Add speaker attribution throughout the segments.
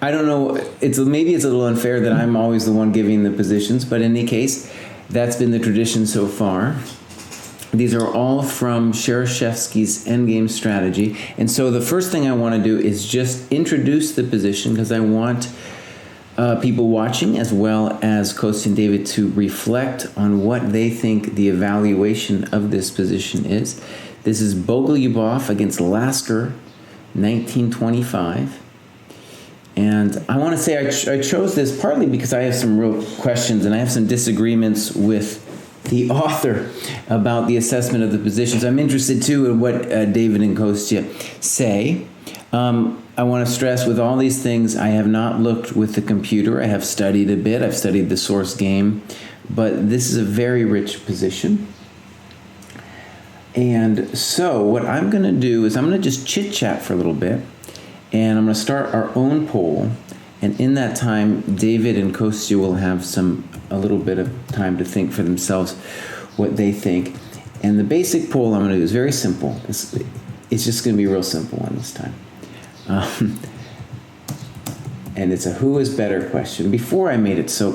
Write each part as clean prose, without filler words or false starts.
Speaker 1: I don't know. Maybe it's a little unfair that I'm always the one giving the positions, but in any case, that's been the tradition so far. These are all from Shereshevsky's Endgame strategy. And so the first thing I want to do is just introduce the position, because I want people watching as well as Kostya and David to reflect on what they think the evaluation of this position is. This is Bogoljubov against Lasker, 1925. And I want to say I chose this partly because I have some real questions and I have some disagreements with the author about the assessment of the positions. I'm interested too in what David and Kostya say. I want to stress with all these things, I have not looked with the computer. I have studied a bit. I've studied the source game. But this is a very rich position. And so what I'm going to do is I'm going to just chit-chat for a little bit. And I'm going to start our own poll. And in that time, David and Kostya will have a little bit of time to think for themselves what they think. And the basic poll I'm going to do is very simple. It's just going to be a real simple one this time. And it's a who is better question. Before I made it so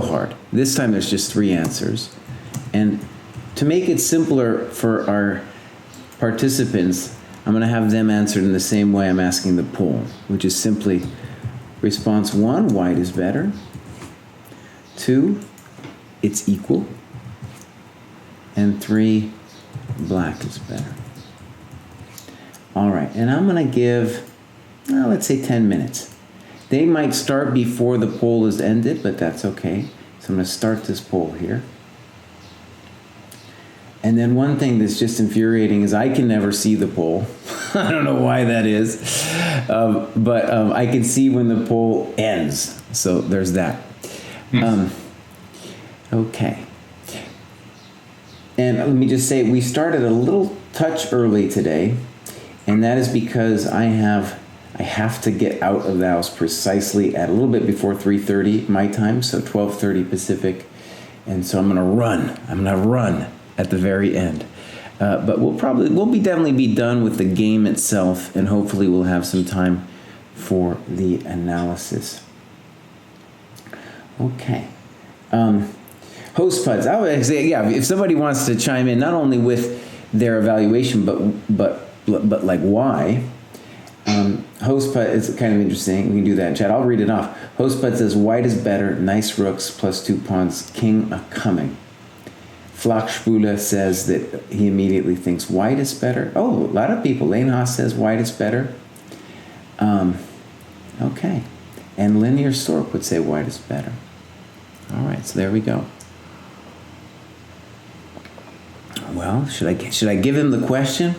Speaker 1: hard. This time there's just 3 answers. And to make it simpler for our participants, I'm going to have them answered in the same way I'm asking the poll, which is simply response 1, white is better. 2, it's equal. And 3, black is better. All right, and I'm going to give, let's say 10 minutes. They might start before the poll is ended, but that's okay. So I'm going to start this poll here. And then one thing that's just infuriating is I can never see the poll. I don't know why that is. But I can see when the poll ends. So there's that. Okay. And let me just say, we started a little touch early today. And that is because I have to get out of the house precisely at a little bit before 3:30 my time, so 12:30 Pacific. And so I'm going to run at the very end. But we'll definitely be done with the game itself, and hopefully we'll have some time for the analysis. Okay. Host PUDs. I would say, yeah, if somebody wants to chime in, not only with their evaluation, but like why. Host PUD is kind of interesting. We can do that in chat. I'll read it off. Host PUD says, white is better, nice rooks, plus 2 pawns, king a coming. Flachspule says that he immediately thinks white is better. Oh, a lot of people. Lane Haas says white is better. Okay. And Linear Stork would say white is better. All right, so there we go. Well, should I give him the question?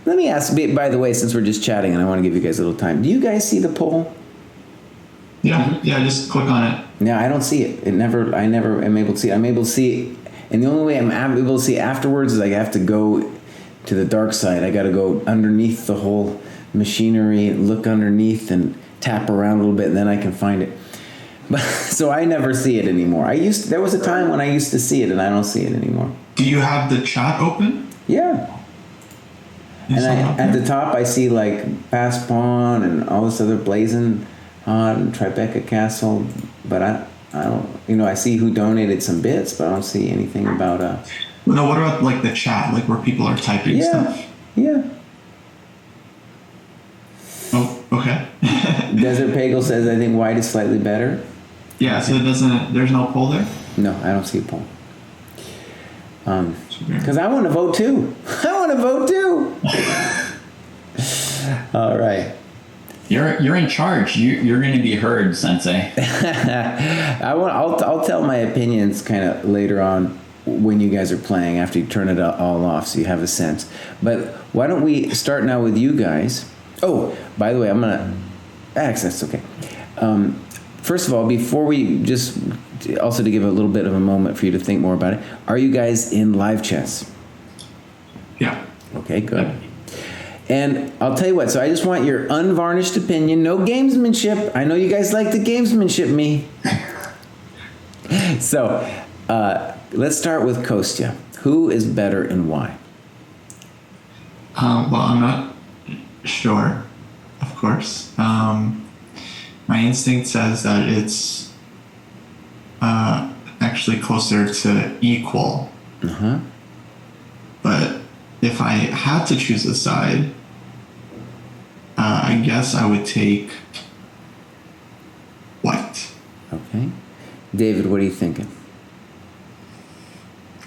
Speaker 1: Let me ask, by the way, since we're just chatting and I want to give you guys a little time, do you guys see the poll?
Speaker 2: Yeah, just click on it.
Speaker 1: No, I don't see it. I never am able to see it. I'm able to see it, and the only way I'm able to see it afterwards is I have to go to the dark side. I got to go underneath the whole machinery, look underneath, and tap around a little bit, and then I can find it. But so I never see it anymore. There was a time when I used to see it, and I don't see it anymore.
Speaker 2: Do you have the chat open?
Speaker 1: Yeah. And at the top, I see like pass pawn and all this other blazing on Tribeca Castle, but I don't, I see who donated some bits, but I don't see anything about
Speaker 2: No, what about like the chat, like where people are typing stuff?
Speaker 1: Yeah.
Speaker 2: Oh, okay.
Speaker 1: Desert Pagel says, I think white is slightly better.
Speaker 2: Yeah, so there's no poll there?
Speaker 1: No, I don't see a poll. Because I want to vote too. All right.
Speaker 3: You're in charge. You're going to be heard, Sensei.
Speaker 1: I'll tell my opinions kind of later on when you guys are playing, after you turn it all off, so you have a sense. But why don't we start now with you guys? Oh, by the way, I'm gonna that's okay. First of all, before we just also to give a little bit of a moment for you to think more about it, are you guys in live chess?
Speaker 2: Yeah.
Speaker 1: Okay, good. And I'll tell you what, so I just want your unvarnished opinion, no gamesmanship. I know you guys like the gamesmanship me. So, let's start with Kostya. Who is better and why?
Speaker 2: Well, I'm not sure. of course. My instinct says that it's actually closer to equal.
Speaker 1: Uh-huh.
Speaker 2: But if I had to choose a side, I guess I would take white.
Speaker 1: Okay. David, what are you thinking?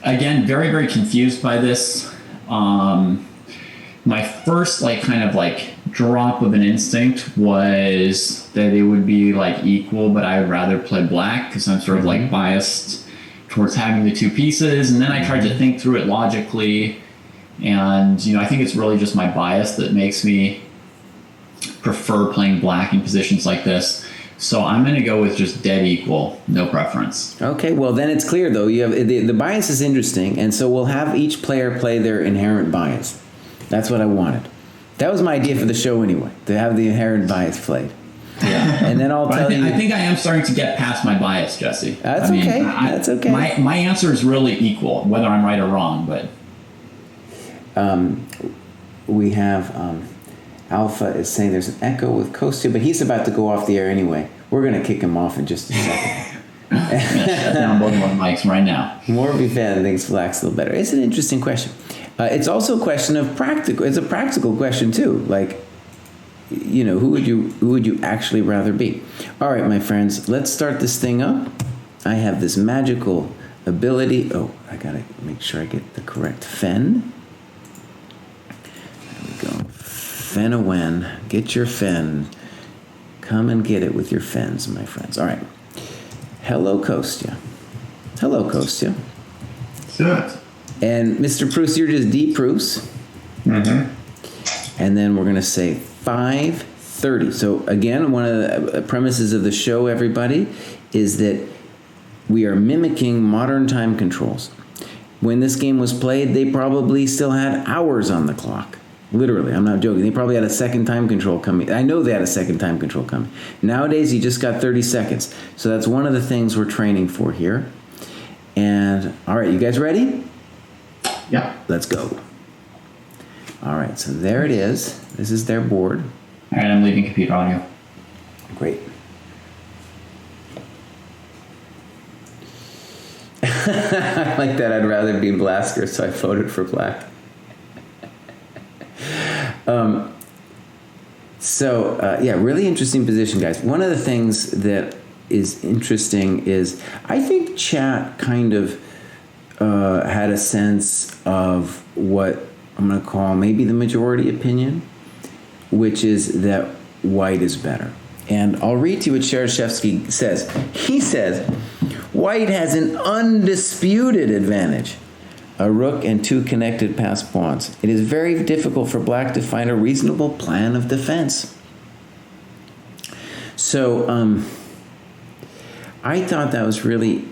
Speaker 3: Again, very, very confused by this. My first drop of an instinct was that it would be equal, but I would rather play black because I'm sort of biased towards having the two pieces. And then I tried to think through it logically, and I think it's really just my bias that makes me prefer playing black in positions like this. So I'm going to go with just dead equal, no preference.
Speaker 1: Okay, well then it's clear though. You have the bias is interesting, and so we'll have each player play their inherent bias. That's what I wanted. That was my idea for the show anyway, to have the inherent bias played.
Speaker 3: Yeah.
Speaker 1: And then I'll tell you.
Speaker 3: I think I am starting to get past my bias, Jesse.
Speaker 1: That's okay. That's okay.
Speaker 3: My answer is really equal, whether I'm right or wrong. But
Speaker 1: we have Alpha is saying there's an echo with Kostya, but he's about to go off the air anyway. We're going to kick him off in just a second.
Speaker 3: Shut down both of our mics right now.
Speaker 1: Morby fan thinks black's a little better. It's an interesting question. It's also a question of practical. It's a practical question too. Who would you actually rather be? All right, my friends, let's start this thing up. I have this magical ability. Oh, I gotta make sure I get the correct fen. There we go. Fen-a-wen. Get your fen. Come and get it with your fens, my friends. All right. Hello, Kostya. Hello, Kostya.
Speaker 2: Good.
Speaker 1: And Mr. Pruess, you're just D. Pruess.
Speaker 2: Mm-hmm.
Speaker 1: And then we're going to say 5:30. So again, one of the premises of the show, everybody, is that we are mimicking modern time controls. When this game was played, they probably still had hours on the clock. Literally, I'm not joking. They probably had a second time control coming. I know they had a second time control coming. Nowadays, you just got 30 seconds. So that's one of the things we're training for here. And all right, you guys ready?
Speaker 2: Yeah.
Speaker 1: Let's go. All right, so there it is. This is their board.
Speaker 3: All right, I'm leaving computer audio.
Speaker 1: Great. I like that. I'd rather be Lasker, so I voted for black. Really interesting position, guys. One of the things that is interesting is I think chat kind of had a sense of what I'm going to call maybe the majority opinion, which is that white is better. And I'll read to you what Shereshevsky says. He says, white has an undisputed advantage. A rook and two connected passed pawns. It is very difficult for black to find a reasonable plan of defense. So I thought that was really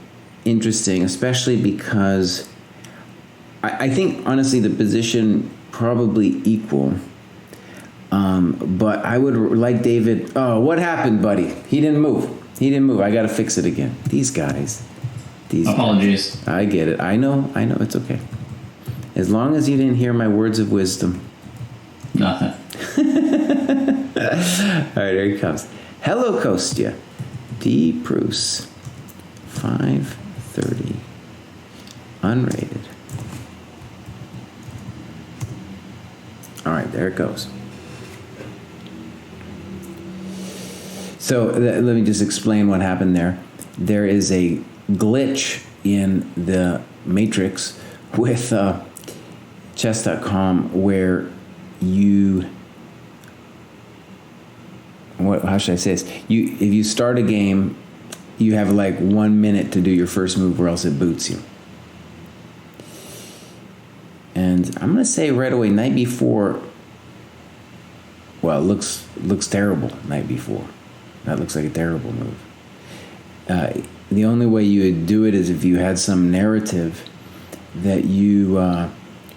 Speaker 1: interesting, especially because I think, honestly, the position probably equal. But I would like David. Oh, what happened, buddy? He didn't move. I got to fix it again. These guys.
Speaker 3: Apologies.
Speaker 1: Guys. I get it. I know. It's okay. As long as you didn't hear my words of wisdom.
Speaker 3: Nothing.
Speaker 1: All right, here he comes. Hello, Kostya. D. Pruess. 5:30. Unrated. All right, there it goes. So let me just explain what happened there. There is a glitch in the matrix with chess.com where how should I say this? If you start a game, you have 1 minute to do your first move or else it boots you. And I'm going to say right away, night before, well, it looks terrible night before. That looks like a terrible move. The only way you would do it is if you had some narrative that you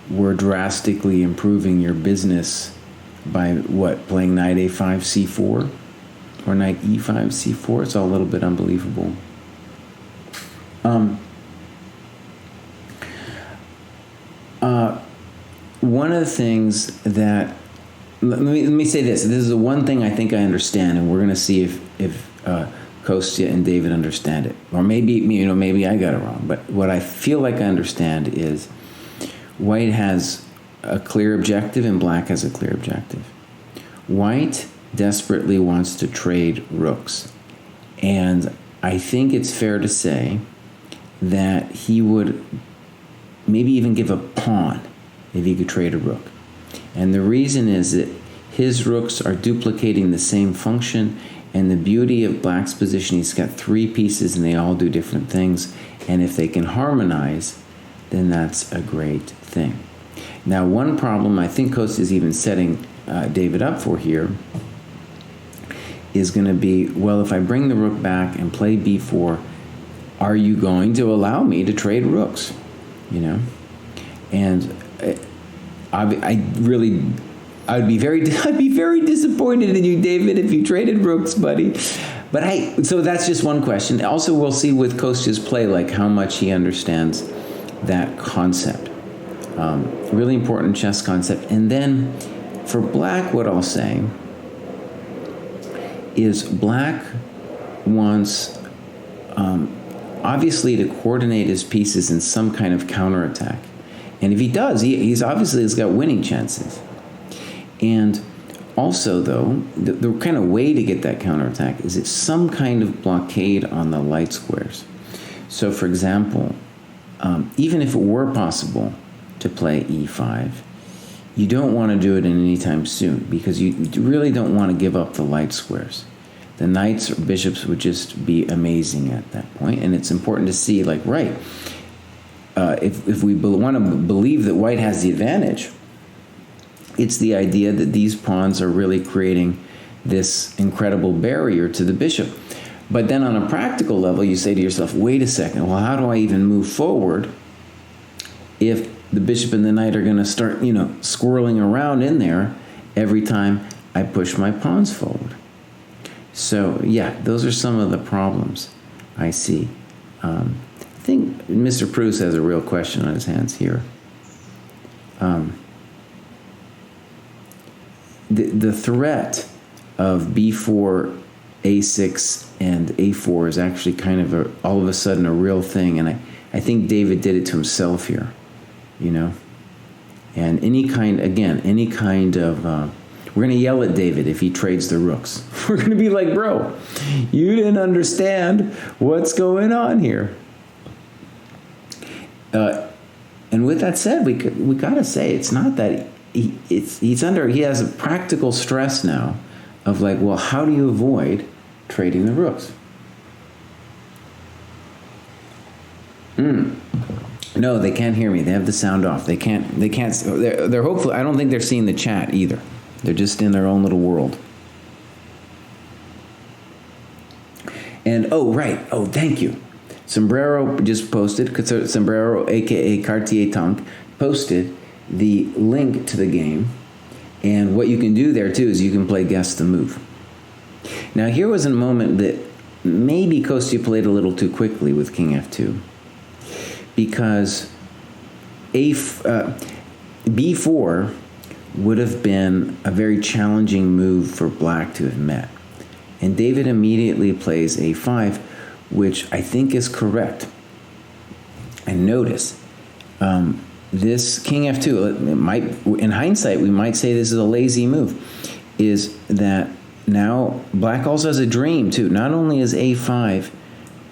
Speaker 1: were drastically improving your business by playing knight a5 c4 or knight e5 c4. It's all a little bit unbelievable. One of the things that let me say this. This is the one thing I think I understand, and we're going to see if Kostya and David understand it, or maybe I got it wrong. But what I feel like I understand is white has a clear objective and black has a clear objective. White desperately wants to trade rooks, and I think it's fair to say that he would maybe even give a pawn if he could trade a rook. And the reason is that his rooks are duplicating the same function, and the beauty of black's position, he's got 3 pieces and they all do different things, and if they can harmonize, then that's a great thing. Now, one problem I think Kostya is even setting David up for here is going to be, well, if I bring the rook back and play b4, are you going to allow me to trade rooks? And I'd be very disappointed in you, David, if you traded rooks, buddy. But so that's just one question. Also, we'll see with Kostya's play, like how much he understands that concept. Really important chess concept. And then for black, what I'll say is black wants, obviously, to coordinate his pieces in some kind of counterattack. And if he does, he's obviously has got winning chances. And also, though, the kind of way to get that counterattack is it's some kind of blockade on the light squares. So, for example, even if it were possible to play e5, you don't want to do it any time soon because you really don't want to give up the light squares. The knights or bishops would just be amazing at that point, and it's important to see, like, right, if we want to believe that white has the advantage, it's the idea that these pawns are really creating this incredible barrier to the bishop. But then on a practical level, you say to yourself, wait a second, well, how do I even move forward if the bishop and the knight are going to start, squirreling around in there every time I push my pawns forward? So, yeah, those are some of the problems I see. I think Mr. Pruess has a real question on his hands here. The threat of b4, a6, and a4 is actually kind of all of a sudden a real thing, and I think David did it to himself here, And any kind of we're going to yell at David if he trades the rooks. We're going to be like, bro, you didn't understand what's going on here. And with that said, we got to say it's not that he has a practical stress now of like, well, how do you avoid trading the rooks? No, they can't hear me. They have the sound off. They can't. They're hopefully. I don't think they're seeing the chat either. They're just in their own little world. And thank you. Sombrero just posted. Sombrero, aka Cartier Tank, posted the link to the game. And what you can do there too is you can play guess the move. Now here was a moment that maybe Kostya played a little too quickly with King F2. Because b4 would have been a very challenging move for black to have met. And David immediately plays a5, which I think is correct. And notice, this King F2, in hindsight, we might say this is a lazy move, is that now black also has a dream too. Not only is a5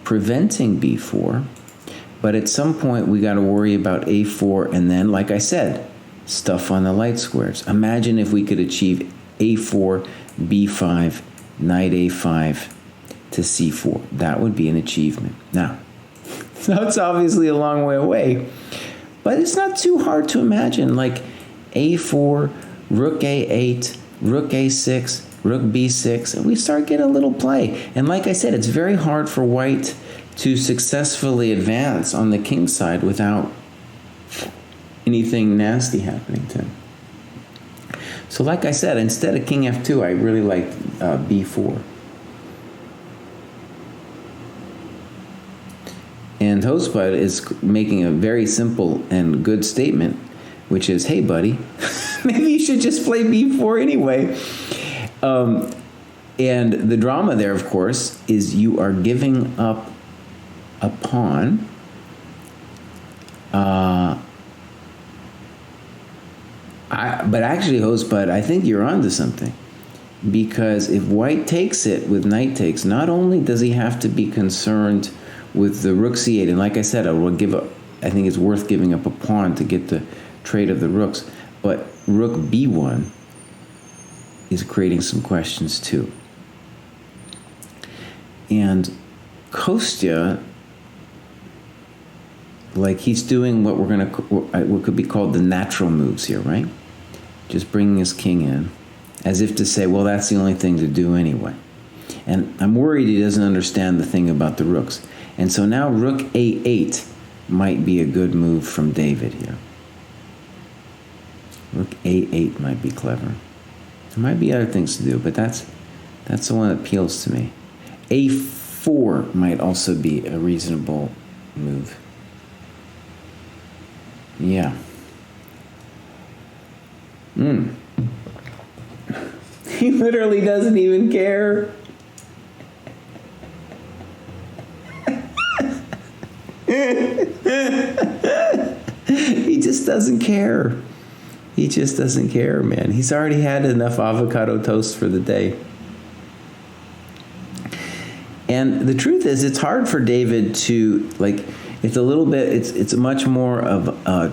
Speaker 1: preventing b4, but at some point, we got to worry about a4, and then, like I said, stuff on the light squares. Imagine if we could achieve a4, b5, knight a5 to c4. That would be an achievement. Now, it's obviously a long way away, but it's not too hard to imagine. Like a4, rook a8, rook a6, rook b6, and we start getting a little play. And like I said, it's very hard for white to successfully advance on the king side without anything nasty happening to him. So like I said, instead of King F2, I really like B4. And Hostbud is making a very simple and good statement, which is, hey, buddy, Maybe you should just play b4 anyway. And the drama there, of course, is you are giving up a pawn. But actually, Hostbud, I think you're onto something. Because if white takes it with knight takes, not only does he have to be concerned with the rook c8, and like I said, I think it's worth giving up a pawn to get the trade of the rooks, but rook b1 is creating some questions too. And Kostya, like he's doing what what could be called the natural moves here, right? Just bringing his king in, as if to say, well, that's the only thing to do anyway. And I'm worried he doesn't understand the thing about the rooks. And so now rook a8 might be a good move from David here. Rook a8 might be clever. There might be other things to do, but that's the one that appeals to me. a4 might also be a reasonable move. Yeah. He literally doesn't even care. He just doesn't care. He just doesn't care, man. He's already had enough avocado toast for the day. And the truth is, it's hard for David to, like, it's a little bit, it's much more of a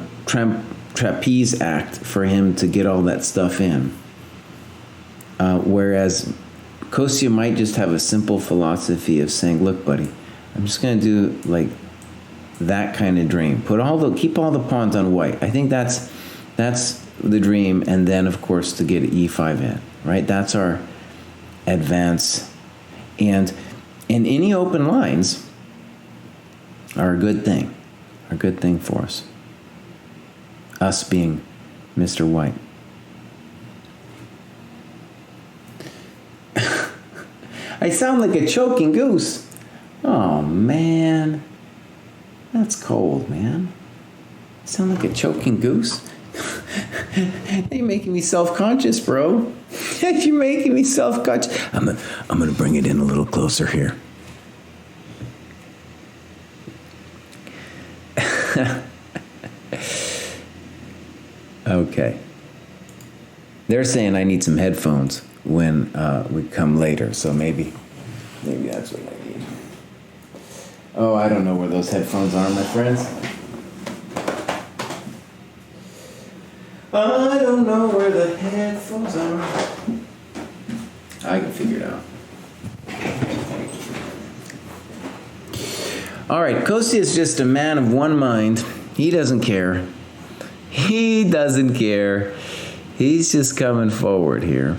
Speaker 1: trapeze act for him to get all that stuff in. Whereas Kostya might just have a simple philosophy of saying, look, buddy, I'm just going to do, like, that kind of dream. Keep all the pawns on white. I think that's the dream, and then, of course, to get e5 in, right? That's our advance. And any open lines are a good thing for us. Us being Mr. White. I sound like a choking goose. Oh, man. That's cold, man. I sound like a choking goose. You're making me self-conscious, bro. You're making me self-conscious. I'm gonna bring it in a little closer here. Okay. They're saying I need some headphones when we come later, so maybe that's what I need. Oh, I don't know where those headphones are, my friends. I don't know where the headphones are. I can figure it out. All right, Kostya is just a man of one mind. He doesn't care. He doesn't care. He's just coming forward here.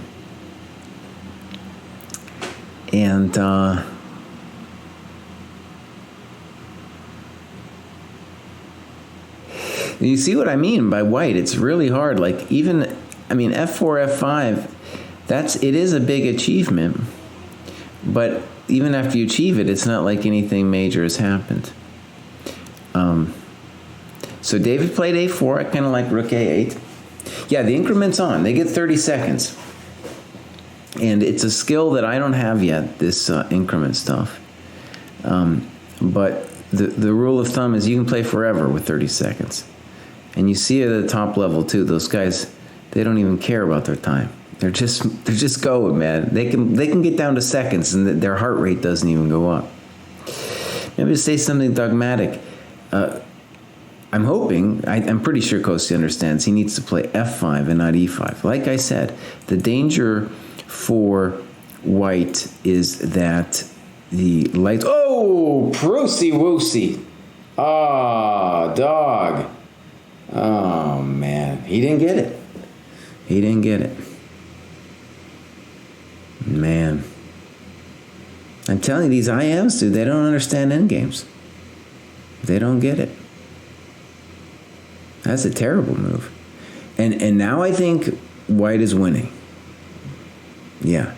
Speaker 1: And you see what I mean by white. It's really hard. Like even, f4, f5, it is a big achievement. But even after you achieve it, it's not like anything major has happened. So David played a4. I kind of like rook a8. Yeah, the increment's on. They get 30 seconds. And it's a skill that I don't have yet, this increment stuff. But the rule of thumb is you can play forever with 30 seconds. And you see it at the top level too. Those guys, they don't even care about their time. They're just going, man. They can get down to seconds, and their heart rate doesn't even go up. Maybe to say something dogmatic. I'm hoping, I'm pretty sure Kostya understands he needs to play f5 and not e5. Like I said, the danger for white is that the lights... Oh, Pruessy woosy. Ah, dog. Oh, man. He didn't get it. He didn't get it. Man. I'm telling you, these IMs, dude, they don't understand endgames. They don't get it. That's a terrible move. And now I think white is winning. Yeah.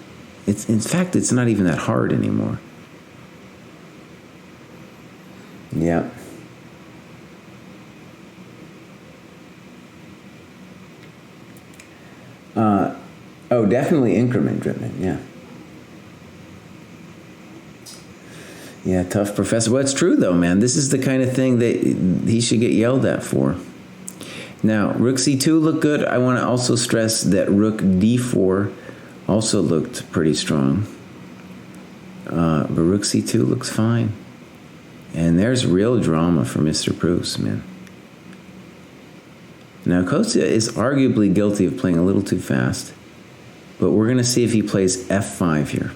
Speaker 1: In fact, it's not even that hard anymore. Yeah. Oh, definitely increment driven, yeah. Yeah, tough professor. Well, it's true, though, man. This is the kind of thing that he should get yelled at for. Now, rook c2 looked good. I want to also stress that rook d4 also looked pretty strong. But rook c2 looks fine. And there's real drama for Mr. Pruess, man. Now, Kostya is arguably guilty of playing a little too fast. But we're going to see if he plays f5 here.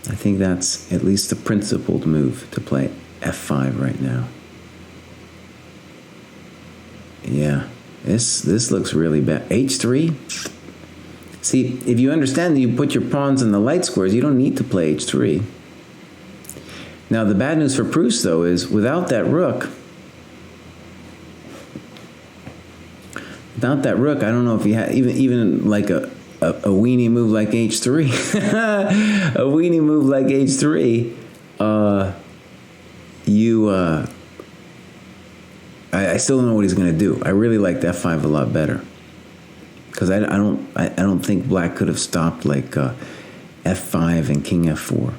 Speaker 1: I think that's at least the principled move, to play f5 right now. Yeah, this looks really bad. h3? See, if you understand that you put your pawns in the light squares, you don't need to play h3. Now, the bad news for Pruess, though, is without that rook, I don't know if you had even like a weenie move like h3. A weenie move like h3, I still don't know what he's going to do. I really liked f5 a lot better, because I don't think black could have stopped like f5 and king f4.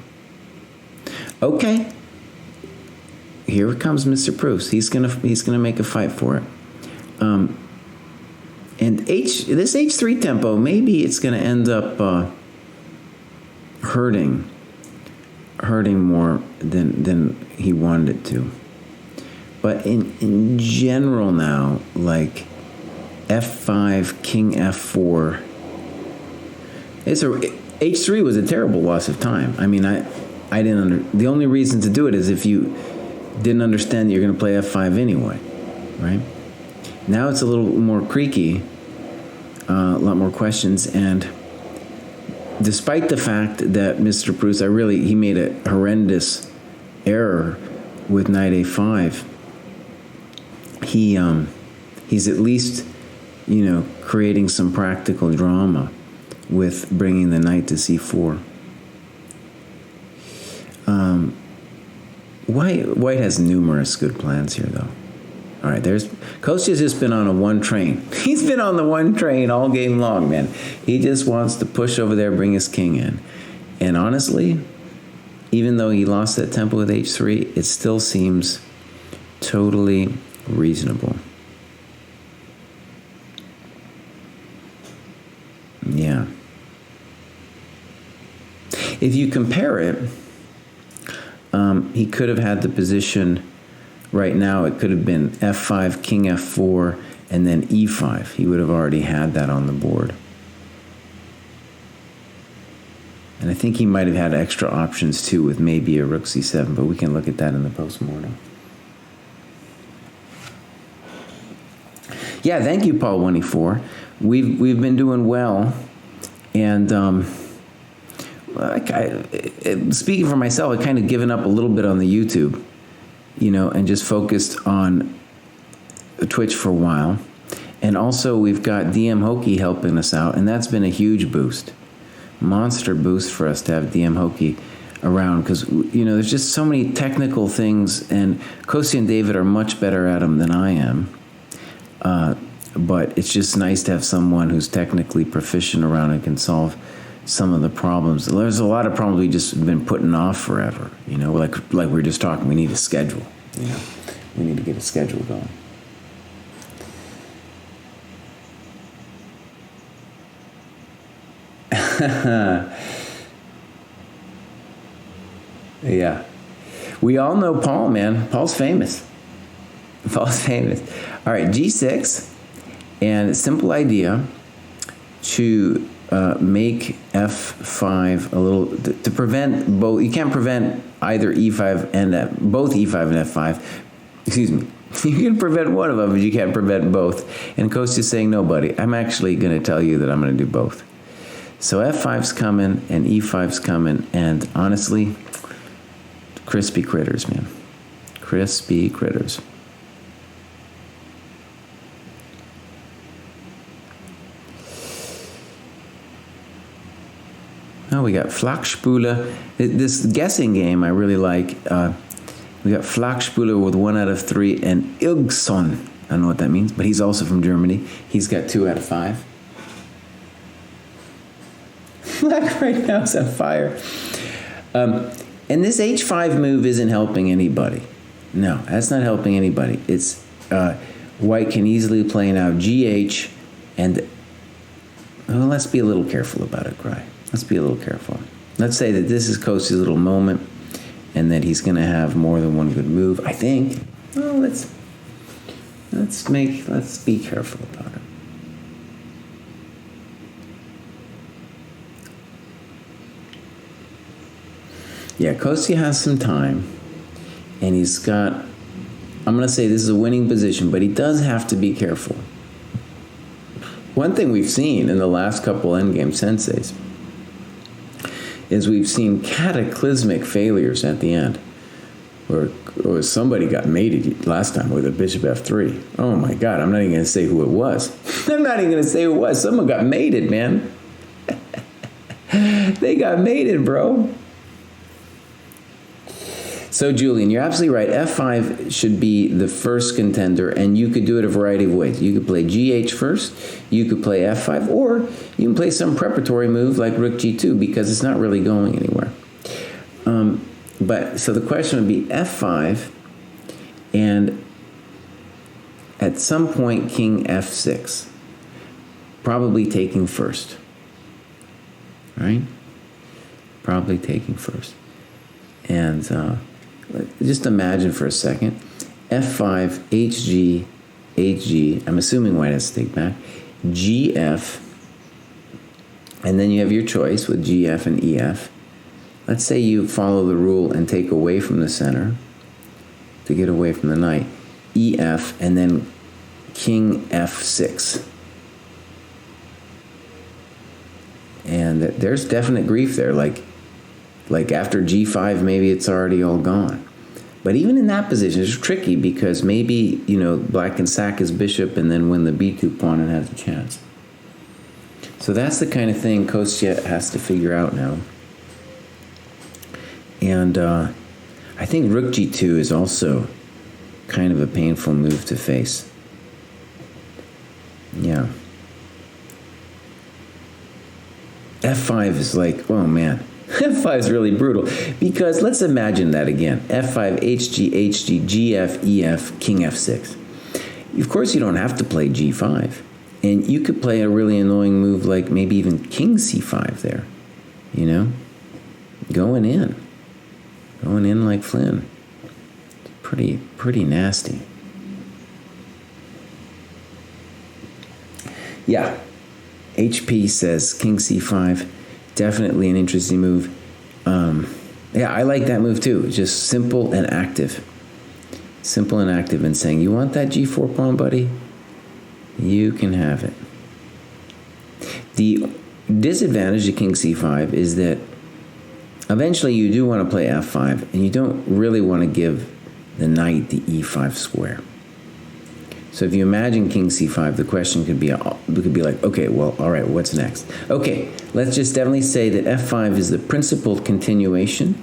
Speaker 1: Okay, here comes Mr. Pruess. He's gonna make a fight for it. And this h3 tempo, maybe it's gonna end up hurting more than he wanted it to. But in general now, like f5, king f4, h3 was a terrible loss of time. I mean, the only reason to do it is if you didn't understand that you're going to play f5 anyway, right? Now it's a little more creaky, a lot more questions, and despite the fact that Mr. Pruess, he made a horrendous error with knight a5, he's at least, creating some practical drama with bringing the knight to c4. White has numerous good plans here, though. All right, Kostya's just been on a one train. He's been on the one train all game long, man. He just wants to push over there, bring his king in. And honestly, even though he lost that tempo with h3, it still seems totally reasonable. Yeah. If you compare it, he could have had the position right now. It could have been f5, king f4, and then e5. He would have already had that on the board. And I think he might have had extra options too, with maybe a rook c7, but we can look at that in the postmortem. Yeah, thank you, Paul184. We've been doing well, and speaking for myself, I kind of given up a little bit on the YouTube, and just focused on Twitch for a while. And also we've got DM Hokie helping us out, and that's been a huge boost, monster boost for us to have DM Hokie around, because there's just so many technical things, and Kostya and David are much better at them than I am. But it's just nice to have someone who's technically proficient around and can solve some of the problems. There's a lot of problems we've just been putting off forever, like we were just talking. We need a schedule, we need to get a schedule going. Yeah, we all know Paul, man. Paul's famous. All right, g6, and a simple idea to make f5 a little, to prevent both. You can't prevent either e5 and both e5 and f5. Excuse me. You can prevent one of them, but you can't prevent both. And Kostya's saying, no, buddy, I'm actually going to tell you that I'm going to do both. So f5's coming and e5's coming, and honestly, crispy critters, man. Crispy critters. Oh, we got Flachspule. This guessing game I really like. We got Flachspule with 1 out of 3, and Ilgson. I don't know what that means, but he's also from Germany. He's got 2 out of 5. Black right now is on fire. And this h5 move isn't helping anybody. No, that's not helping anybody. It's white can easily play now gh, and well, let's be a little careful about it, Kraai. Let's be a little careful. Let's say that this is Kostya's little moment, and that he's going to have more than one good move. I think. Well, let's be careful about it. Yeah, Kostya has some time, and he's got, I'm going to say this is a winning position, but he does have to be careful. One thing we've seen in the last couple endgame senseis is we've seen cataclysmic failures at the end, or somebody got mated last time with a bishop f3. Oh my God, I'm not even going to say who it was. I'm not even going to say who it was. Someone got mated, man. They got mated, bro. So, Julian, you're absolutely right. F5 should be the first contender, and you could do it a variety of ways. You could play GH first, you could play F5, or you can play some preparatory move like Rook G2 because it's not really going anywhere. So the question would be F5, and at some point King F6, probably taking first, right? Probably taking first. And just imagine for a second, F5, HG, HG, I'm assuming white has to take back, GF, and then you have your choice with GF and EF. Let's say you follow the rule and take away from the center to get away from the knight, EF, and then King F6. And there's definite grief there, like after G5, maybe it's already all gone. But even in that position, it's tricky because maybe, black can sack his bishop and then win the B2 pawn and has a chance. So that's the kind of thing Kostya has to figure out now. And I think Rook G2 is also kind of a painful move to face. Yeah. F5 is like, oh man. F5 is really brutal because let's imagine that again. F5, HG, HG, GF, EF, King F6. Of course, you don't have to play G5. And you could play a really annoying move like maybe even King C5 there. Going in like Flynn. Pretty nasty. Yeah. HP says King C5. Definitely an interesting move. Yeah, I like that move too. Just simple and active. Simple and active and saying, you want that G4 pawn, buddy? You can have it. The disadvantage of King C5 is that eventually you do want to play F5, and you don't really want to give the knight the E5 square. So if you imagine King C5, the question could be like, okay, well, all right, what's next? Okay, let's just definitely say that F5 is the principled continuation,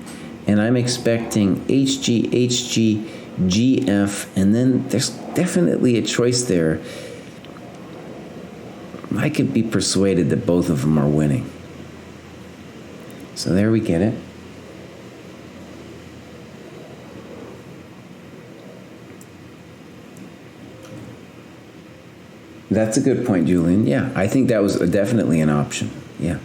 Speaker 1: and I'm expecting HG, HG, GF, and then there's definitely a choice there. I could be persuaded that both of them are winning. So there we get it. That's a good point, Julian. Yeah, I think that was definitely an option. Yeah.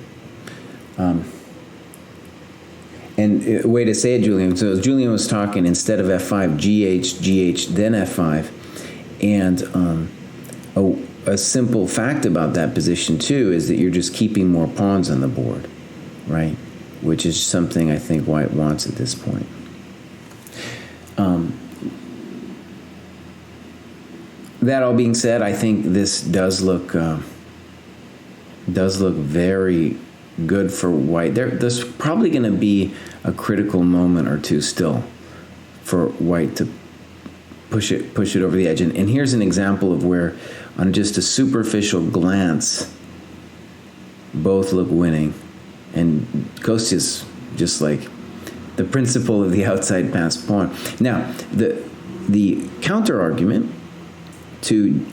Speaker 1: And a way to say it, Julian, so as Julian was talking, instead of F5, GH, GH, then F5. And a simple fact about that position, too, is that you're just keeping more pawns on the board, right? Which is something I think white wants at this point. That all being said, I think this does look very good for white. There's probably going to be a critical moment or two still for white to push it over the edge. And here's an example of where, on just a superficial glance, both look winning. And Kostya's just like the principle of the outside pass pawn. Now, the counter argument to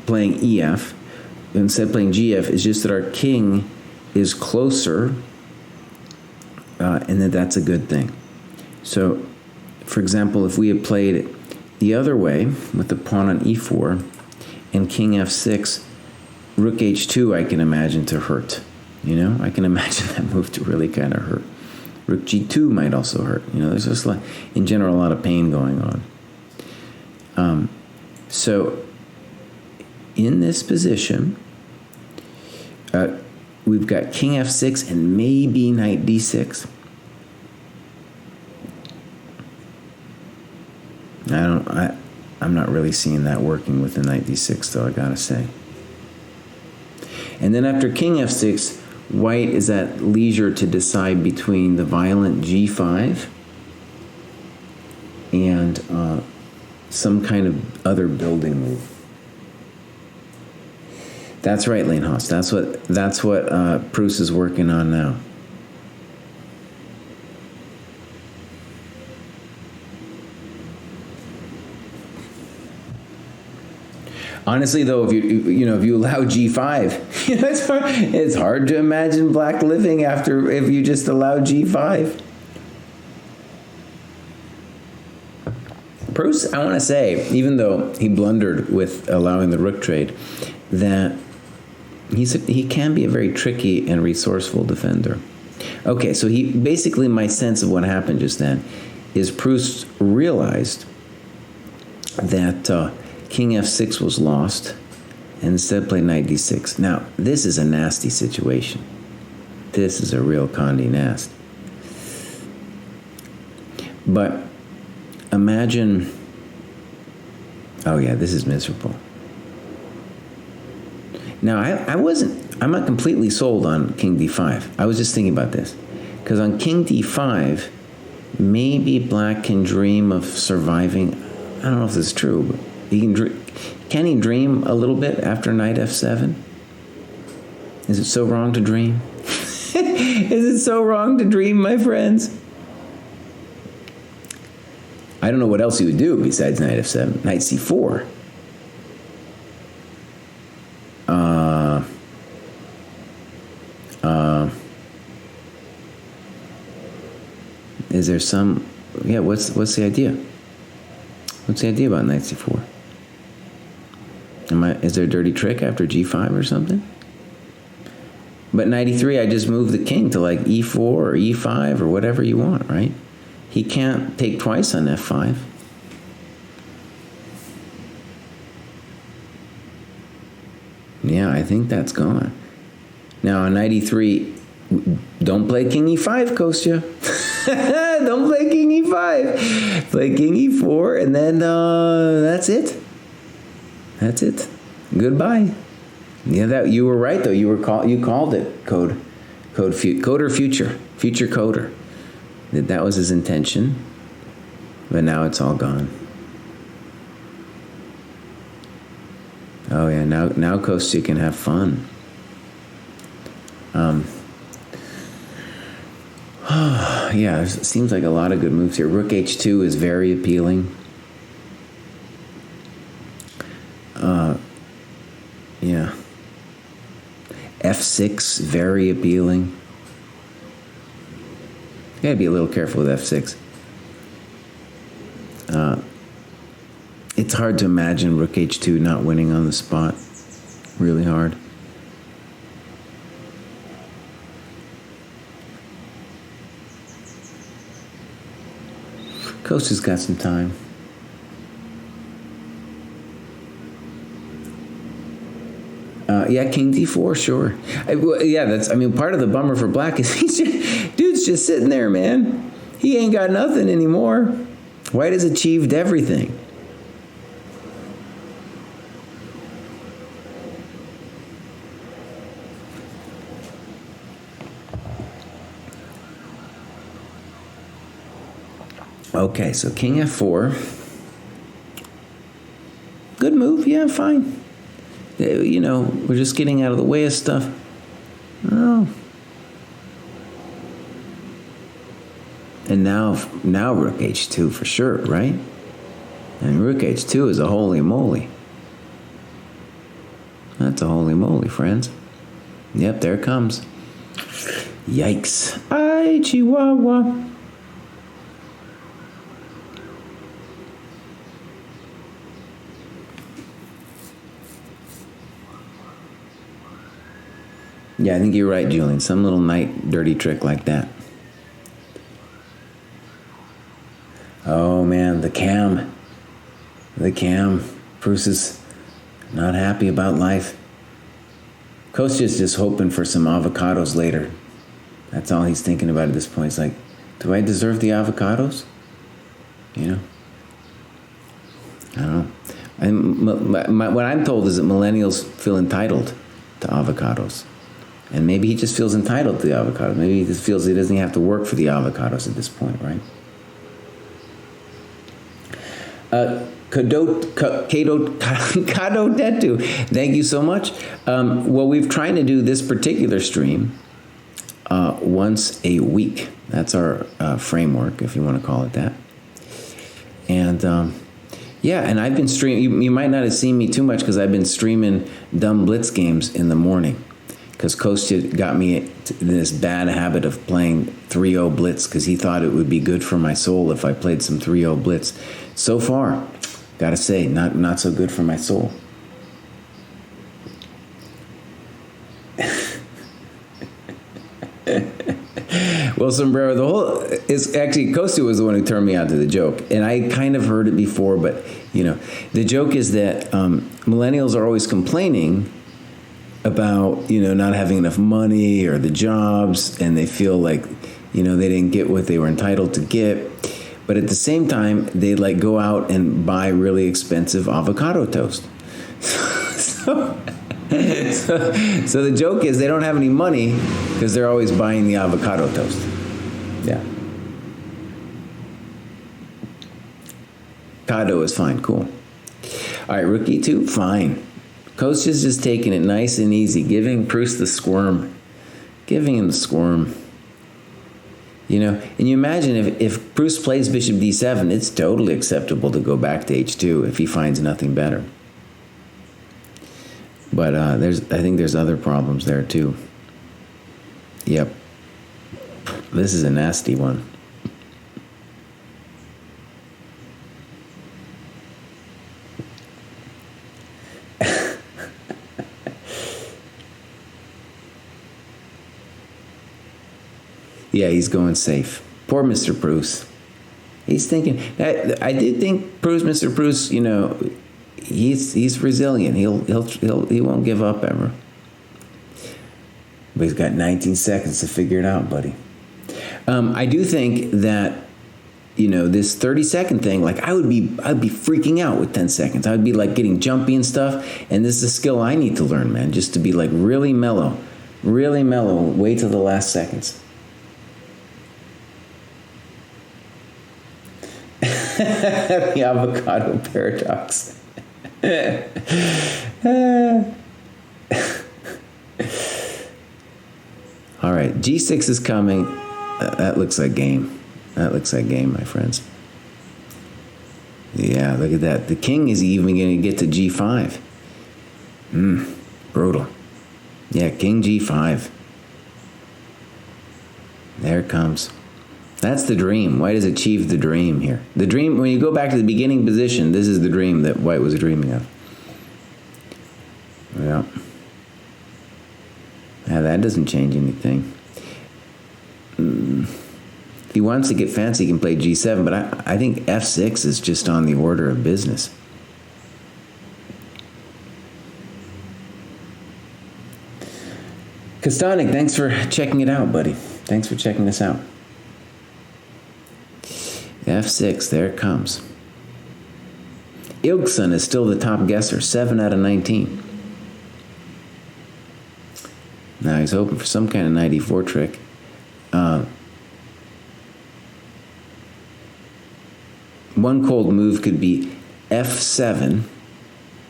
Speaker 1: playing EF instead of playing GF is just that our king is closer and that's a good thing. So, for example, if we had played it the other way with the pawn on e4 and king f6, rook h2 I can imagine to hurt. You know, I can imagine that move to really kind of hurt. Rook g2 might also hurt. You know, there's just in general a lot of pain going on. So in this position, we've got king f6 and maybe knight d6. I'm not really seeing that working with the knight d6 though, I gotta say. And then after king f6, white is at leisure to decide between the violent g5 and some kind of other building move. That's right, Leinhaus. That's what Pruess is working on now. Honestly, though, if you allow g5, it's hard to imagine black living if you just allow g5. Pruess, I want to say, even though he blundered with allowing the rook trade, that he can be a very tricky and resourceful defender. Okay, so basically my sense of what happened just then is Pruess realized that king f6 was lost and instead played knight d6. Now, this is a nasty situation. This is a real Condé Nast. But imagine, oh yeah, this is miserable. Now, I'm not completely sold on king d5. I was just thinking about this. Because on king d5, maybe black can dream of surviving. I don't know if this is true, but can he dream a little bit after knight f7? Is it so wrong to dream? Is it so wrong to dream, my friends? I don't know what else he would do besides knight f7. Knight c4. Is there some... Yeah, what's the idea? What's the idea about knight c4? Is there a dirty trick after g5 or something? But knight e3, I just move the king to like e4 or e5 or whatever you want, right? He can't take twice on f5. Yeah, I think that's gone. Now on knight e3, don't play king e5, Kostya. Don't play king e5. Play king e4, and then that's it. That's it. Goodbye. Yeah, that you were right though. You called it coder future coder. That was his intention, but now it's all gone. Oh yeah, now Kostya can have fun. Yeah, it seems like a lot of good moves here. Rook h2 is very appealing. Yeah. f6, very appealing. You gotta be a little careful with f6. It's hard to imagine Rook h2 not winning on the spot. Really hard. Kostya's got some time. Yeah, king d4, sure. Part of the bummer for black is dude's just sitting there, man. He ain't got nothing anymore. White has achieved everything. Okay, so king f4. Good move, yeah, fine. We're just getting out of the way of stuff. Oh. And now Rook h2 for sure, right? And Rook h2 is a holy moly. That's a holy moly, friends. Yep, there it comes. Yikes. Bye, Chihuahua. Yeah, I think you're right, Julian. Some little night dirty trick like that. Oh, man, the cam. The cam. Pruess is not happy about life. Kostya's just hoping for some avocados later. That's all he's thinking about at this point. He's like, do I deserve the avocados? You know? I don't know. What I'm told is that millennials feel entitled to avocados. And maybe he just feels entitled to the avocados. Maybe he just feels he doesn't have to work for the avocados at this point, right? Kadotetu, thank you so much. Well, we've tried to do this particular stream once a week. That's our framework, if you want to call it that. And yeah, and I've been streaming. You might not have seen me too much because I've been streaming dumb blitz games in the morning. Because Kostya got me in this bad habit of playing 3-0 blitz because he thought it would be good for my soul if I played some 3-0 blitz. So far, gotta say, not so good for my soul. Well, Sombrero, it's actually Kostya was the one who turned me on to the joke, and I kind of heard it before, but you know, the joke is that millennials are always complaining about, you know, not having enough money or the jobs, and they feel like, you know, they didn't get what they were entitled to get. But at the same time, they like go out and buy really expensive avocado toast. So the joke is they don't have any money because they're always buying the avocado toast. Yeah. Cado is fine, cool. All right, Rook E2, fine. Kostya's just taking it nice and easy, giving Pruess the squirm. Giving him the squirm. You know, and you imagine if Pruess plays bishop d7, it's totally acceptable to go back to h2 if he finds nothing better. But I think there's other problems there too. Yep. This is a nasty one. Yeah, he's going safe. Poor Mr. Pruess. He's thinking. I did think Mr. Pruess, you know, he's resilient. He won't give up ever. But he's got 19 seconds to figure it out, buddy. I do think that, you know, this 30-second thing, like I'd be freaking out with 10 seconds. I would be like getting jumpy and stuff. And this is a skill I need to learn, man, just to be like really mellow. Wait till the last seconds. The avocado paradox. All right, G6 is coming. That looks like game. That looks like game, my friends. Yeah, look at that. The king is even going to get to G5. Brutal. Yeah, king G5. There it comes. That's the dream. White has achieved the dream here. The dream, when you go back to the beginning position, this is the dream that White was dreaming of. Yeah. Now that doesn't change anything. If he wants to get fancy, he can play G7, but I think F6 is just on the order of business. Kostya, thanks for checking it out, buddy. Thanks for checking this out. F6, there it comes. Ilgson is still the top guesser, 7 out of 19. Now he's hoping for some kind of knight e4 trick. One cold move could be F7,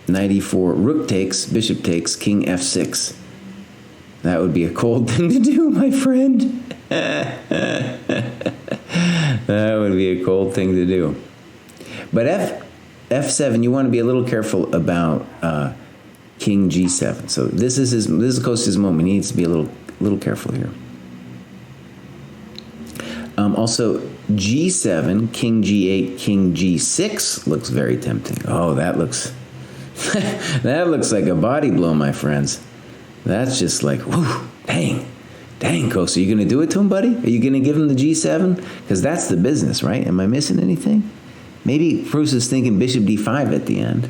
Speaker 1: knight e4, rook takes, bishop takes, king F6. That would be a cold thing to do, my friend. That would be a cold thing to do. But F7, you want to be a little careful about king G7. So this is Kostya's moment. He needs to be a little careful here. Also, G7, King G8, King G6 looks very tempting. Oh, that looks that looks like a body blow, my friends. That's just like, whoo, dang, Kostya, you gonna do it to him, buddy? Are you gonna give him the G7? Because that's the business, right? Am I missing anything? Maybe Pruess is thinking Bishop D5 at the end.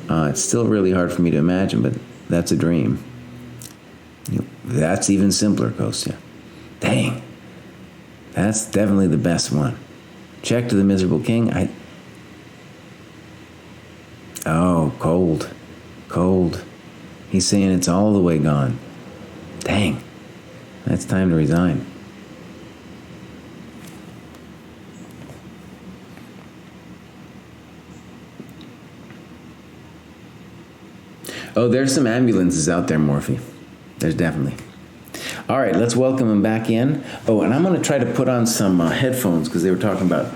Speaker 1: It's still really hard for me to imagine, but that's a dream. That's even simpler, Kostya. Dang. That's definitely the best one. Check to the miserable king. Oh, cold. He's saying it's all the way gone. Dang. That's time to resign. Oh, there's some ambulances out there, Morphe. There's definitely. All right, let's welcome him back in. Oh, and I'm going to try to put on some headphones because they were talking about.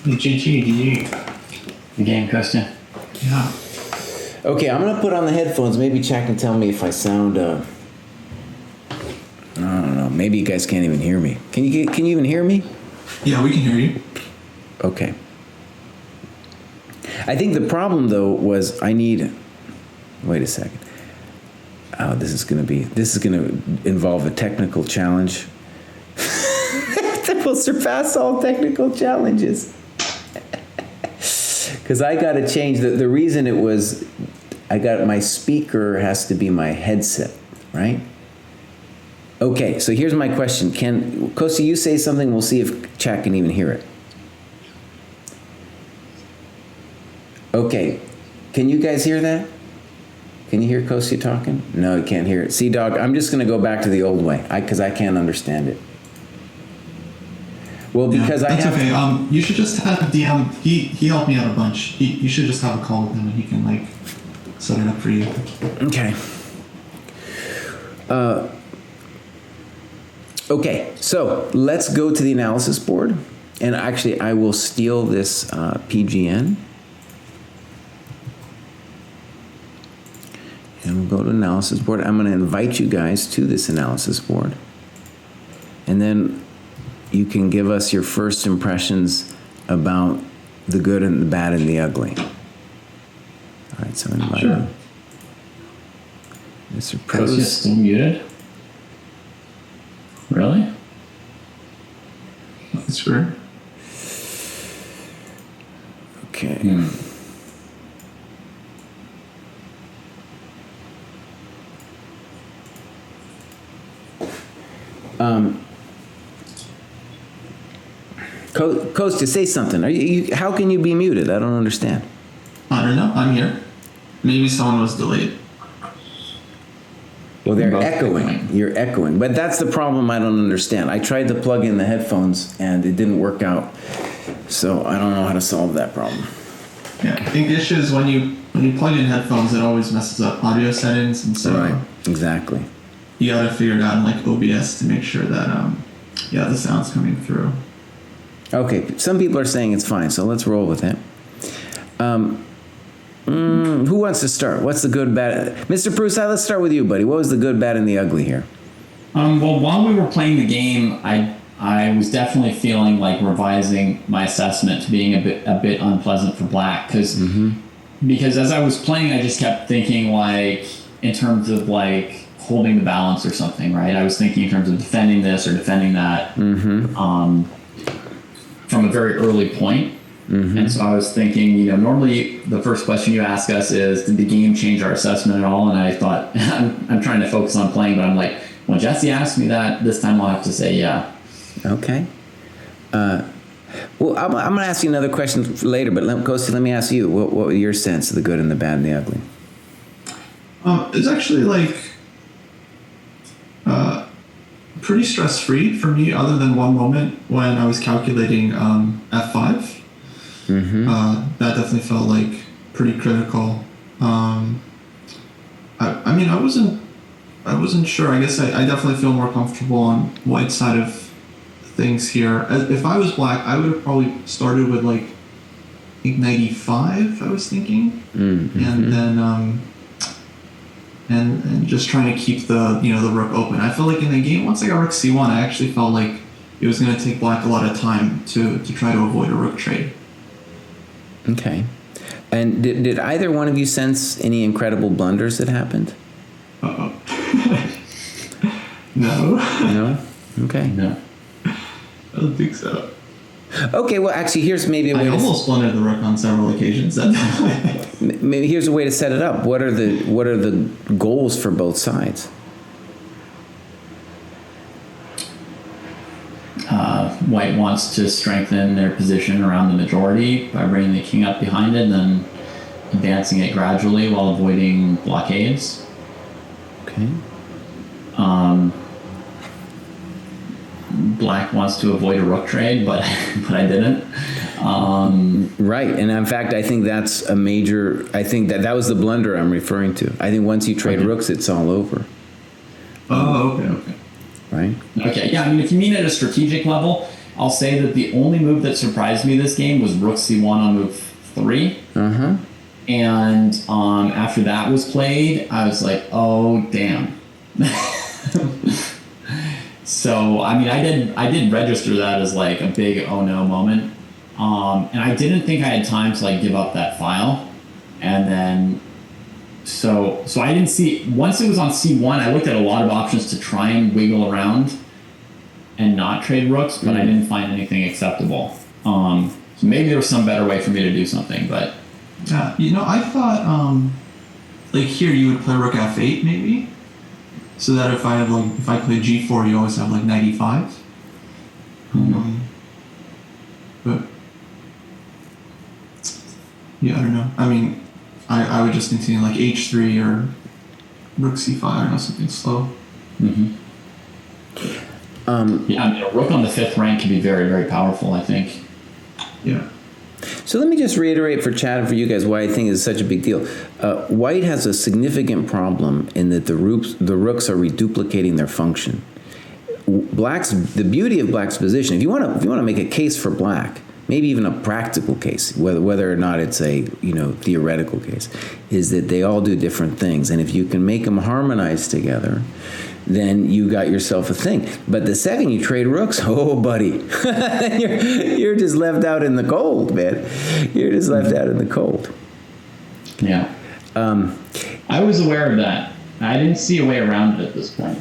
Speaker 3: The game, Kostya.
Speaker 2: Yeah.
Speaker 1: Okay, I'm going to put on the headphones. Maybe Jack can tell me if I sound. I don't know. Maybe you guys can't even hear me. Can you even hear me?
Speaker 2: Yeah, we can hear you.
Speaker 1: Okay. I think the problem though was I need. Wait a second. Oh, this is going to involve a technical challenge that will surpass all technical challenges. Because I got to change the reason it was. My speaker has to be my headset, right? Okay, so here's my question. Kostya, you say something, we'll see if Chat can even hear it. Okay, can you guys hear that? Can you hear Kostya talking? No, you can't hear it. See, dog, I'm just going to go back to the old way, because I can't understand it. Well, because
Speaker 2: that's
Speaker 1: I have...
Speaker 2: okay. You should just have DM. He helped me out a bunch. You should just have a call with him and he can, like, set it up for you.
Speaker 1: Okay. Okay, so let's go to the analysis board. And actually, I will steal this PGN. And we'll go to analysis board. I'm going to invite you guys to this analysis board. And then you can give us your first impressions about the good and the bad and the ugly. All right, so invite
Speaker 3: Sure.
Speaker 1: Mr.
Speaker 3: Kostya
Speaker 1: Pruess.
Speaker 3: still muted? Really?
Speaker 2: That's weird.
Speaker 1: Okay. Kostya, say something. How can you be muted? I don't understand.
Speaker 2: I don't know. I'm here. Maybe someone was delayed.
Speaker 1: Well, they're echoing. You're echoing. But that's the problem I don't understand. I tried to plug in the headphones, and it didn't work out. So I don't know how to solve that problem.
Speaker 2: Yeah, I think the issue is when you plug in headphones, it always messes up audio settings, and so
Speaker 1: Right. Exactly.
Speaker 2: you gotta figure it out in like OBS to make sure that the sound's coming through.
Speaker 1: Okay. Some people are saying it's fine, so let's roll with it. Who wants to start? What's the good, bad? Mr. Pruess, let's start with you, buddy. What was the good, bad, and the ugly here?
Speaker 3: Well, while we were playing the game, I was definitely feeling like revising my assessment to being a bit unpleasant for black because as I was playing, I just kept thinking like in terms of like holding the balance or something, right? I was thinking in terms of defending this or defending that from a very early point. And so I was thinking, normally the first question you ask us is, did the game change our assessment at all? And I thought, I'm trying to focus on playing, but I'm like, when Jesse asked me that, this time I'll have to say yeah. Okay.
Speaker 1: Well, I'm going to ask you another question later, but Kostya, let me ask you, what were your sense of the good and the bad and the ugly?
Speaker 2: It's actually like pretty stress-free for me, other than one moment when I was calculating F5. That definitely felt like pretty critical. I mean, I wasn't sure. I guess I definitely feel more comfortable on white side of things here. If I was black, I would have probably started with like think knight e5. I was thinking,
Speaker 1: Mm-hmm.
Speaker 2: and then and just trying to keep the the rook open. I felt like in the game, once I got rook c1, I actually felt like it was going to take black a lot of time to try to avoid a rook trade.
Speaker 1: Okay. And did either one of you sense any incredible blunders that happened?
Speaker 2: Uh-oh. No.
Speaker 1: No? Okay.
Speaker 3: No.
Speaker 2: I don't think so.
Speaker 1: Okay, well, actually, here's maybe a way
Speaker 2: I almost blundered the rook on several occasions.
Speaker 1: maybe here's a way to set it up. What are the goals for both sides?
Speaker 3: White wants to strengthen their position around the majority by bringing the king up behind it and then advancing it gradually while avoiding blockades.
Speaker 1: Okay.
Speaker 3: Black wants to avoid a rook trade, but I didn't.
Speaker 1: Right, and in fact, I think that's a major. I think that was the blunder I'm referring to. I think once you trade rooks, it's all over.
Speaker 2: Oh, okay.
Speaker 1: Right.
Speaker 3: Okay, yeah. I mean, if you mean at a strategic level, I'll say that the only move that surprised me this game was rook c1 on move 3.
Speaker 1: Uh-huh.
Speaker 3: And after that was played, I was like, oh damn. So I mean, I did register that as like a big oh no moment, and I didn't think I had time to like give up that file, and then so I didn't see once it was on c1. I looked at a lot of options to try and wiggle around and not trade rooks, but I didn't find anything acceptable. So maybe there was some better way for me to do something, but
Speaker 2: I thought like here you would play rook f8 maybe. So that if I play g4, you always have like knight e5. But yeah, I don't know. I mean, I would just continue like h3 or rook c5. I don't know, something slow.
Speaker 3: Mm-hmm. Yeah, I mean, a rook on the 5th rank can be very, very powerful, I think.
Speaker 2: Yeah.
Speaker 1: So let me just reiterate for Chad and for you guys why I think it's such a big deal. White has a significant problem in that the rooks are reduplicating their function. The beauty of Black's position, if you want to make a case for Black, maybe even a practical case, whether or not it's a theoretical case, is that they all do different things, and if you can make them harmonize together, then you got yourself a thing. But the second you trade rooks, oh, buddy, you're just left out in the cold, man. You're just left out in the cold.
Speaker 3: Yeah. I was aware of that. I didn't see a way around it at this point.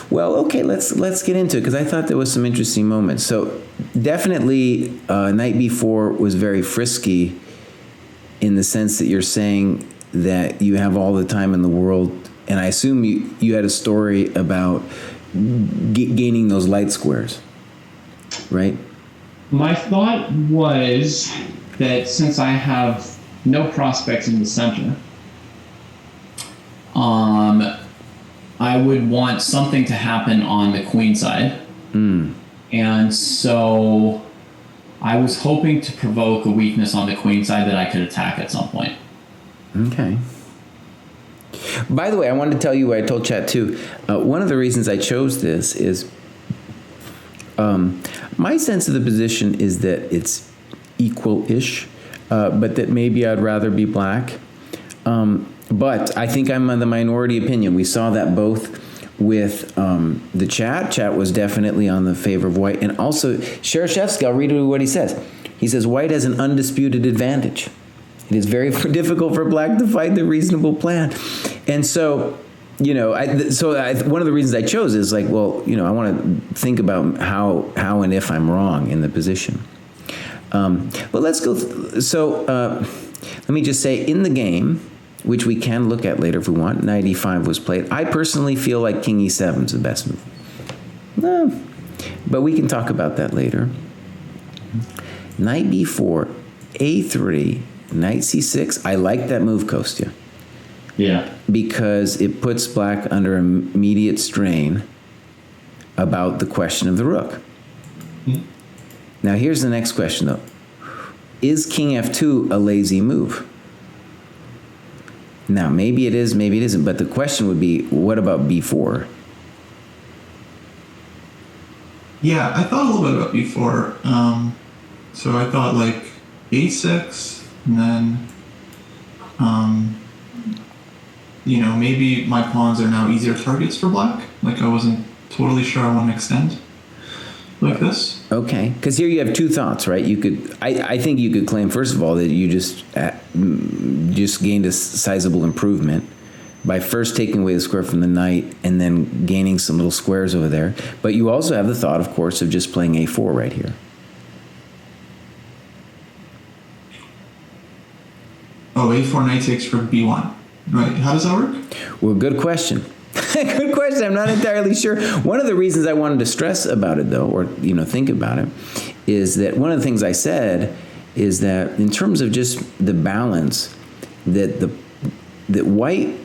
Speaker 1: Well, okay, let's get into it, because I thought there was some interesting moments. So definitely knight b4 was very frisky in the sense that you're saying that you have all the time in the world. And I assume you had a story about gaining those light squares, right?
Speaker 4: My thought was that since I have no prospects in the center,
Speaker 3: I would want something to happen on the queen side. And so I was hoping to provoke a weakness on the queen side that I could attack at some point.
Speaker 1: Okay. By the way, I wanted to tell you what I told Chat too. One of the reasons I chose this is my sense of the position is that it's equal-ish, but that maybe I'd rather be Black. But I think I'm on the minority opinion. We saw that both with the chat. Chat was definitely on the favor of White. And also, Shereshevsky, I'll read you what he says. He says, White has an undisputed advantage. It is very difficult for Black to fight the reasonable plan. And so, one of the reasons I chose is like, well, I want to think about how and if I'm wrong in the position. But let's go. Let me just say, in the game, which we can look at later if we want, knight e5 was played. I personally feel like king e7 is the best move. No, but we can talk about that later. Knight b4, a3, knight c6. I like that move, Kostya.
Speaker 3: Yeah.
Speaker 1: Because it puts Black under immediate strain about the question of the rook. Now here's the next question, though. Is king f2 a lazy move? Now, maybe it is, maybe it isn't, but the question would be, what about b4?
Speaker 2: Yeah, I thought a little bit about b4. So I thought, like, a6, and then, you know, maybe my pawns are now easier targets for black. Like I wasn't totally sure I want to extend like this.
Speaker 1: Okay, because here you have two thoughts, right? You could, I think you could claim, first of all, that you just gained a sizable improvement by first taking away the square from the knight and then gaining some little squares over there. But you also have the thought, of course, of just playing a4 right here.
Speaker 2: Oh, a4 knight takes for b1. Right, how does that work?
Speaker 1: Well, good question. Good question. I'm not entirely sure. One of the reasons I wanted to stress about it, though, or think about it, is that one of the things I said is that in terms of just the balance, that white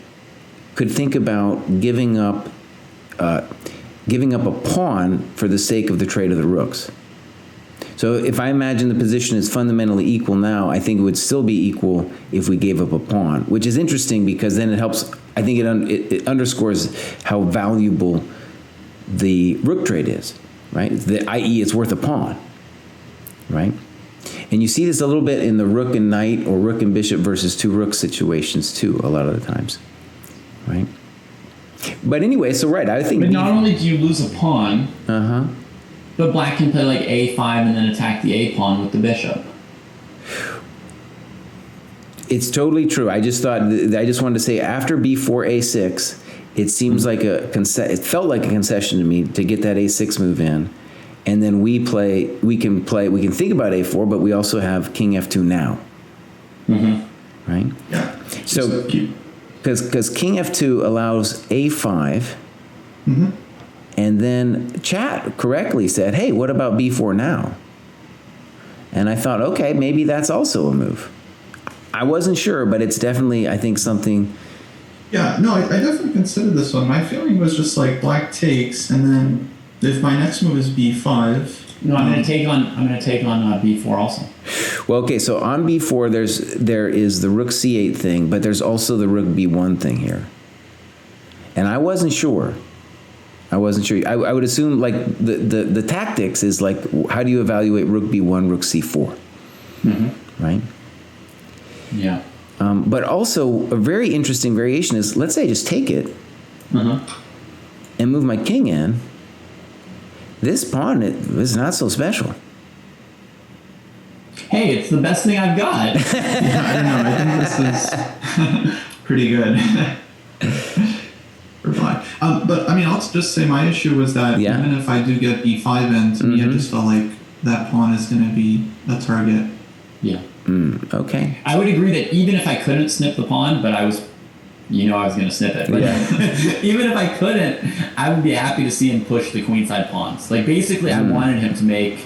Speaker 1: could think about giving up a pawn for the sake of the trade of the rooks. So if I imagine the position is fundamentally equal now, I think it would still be equal if we gave up a pawn, which is interesting because then it helps. I think it underscores how valuable the rook trade is, right? I.e., it's worth a pawn, right? And you see this a little bit in the rook and knight or rook and bishop versus two rook situations too, a lot of the times, right? But anyway, so right, I think.
Speaker 4: But not only do you lose a pawn,
Speaker 3: but black can play like a5 and then attack the a pawn with the bishop.
Speaker 1: It's totally true. I just wanted to say after b4 a6, it seems like it felt like a concession to me to get that a6 move in, and then we can think about a4, but we also have king f2 now. Right?
Speaker 2: Yeah.
Speaker 1: So because king f2 allows a5. And then chat correctly said, hey, what about b4 now? And I thought, okay, maybe that's also a move. I wasn't sure, but it's definitely, I think, something.
Speaker 2: Yeah, no, I definitely considered this one. My feeling was just like black takes, and then if my next move is b5.
Speaker 3: No, I'm going to take on b4 also.
Speaker 1: Well, okay, so on b4, there is the rook c8 thing, but there's also the rook b1 thing here. And I wasn't sure. I would assume like the tactics is like, how do you evaluate rook b1, rook c4, right?
Speaker 3: Yeah.
Speaker 1: But also a very interesting variation is, let's say I just take it and move my king in. This pawn is not so special.
Speaker 3: Hey, it's the best thing I've got.
Speaker 2: Yeah, I don't know. I think this is pretty good. But I mean, I'll just say my issue was that even if I do get b5 in, to me, I just felt like that pawn is going to be a target.
Speaker 3: Yeah.
Speaker 1: Okay.
Speaker 3: I would agree that even if I couldn't snip the pawn, but I was going to snip it. But even if I couldn't, I would be happy to see him push the queenside pawns. Like basically, I wanted him to make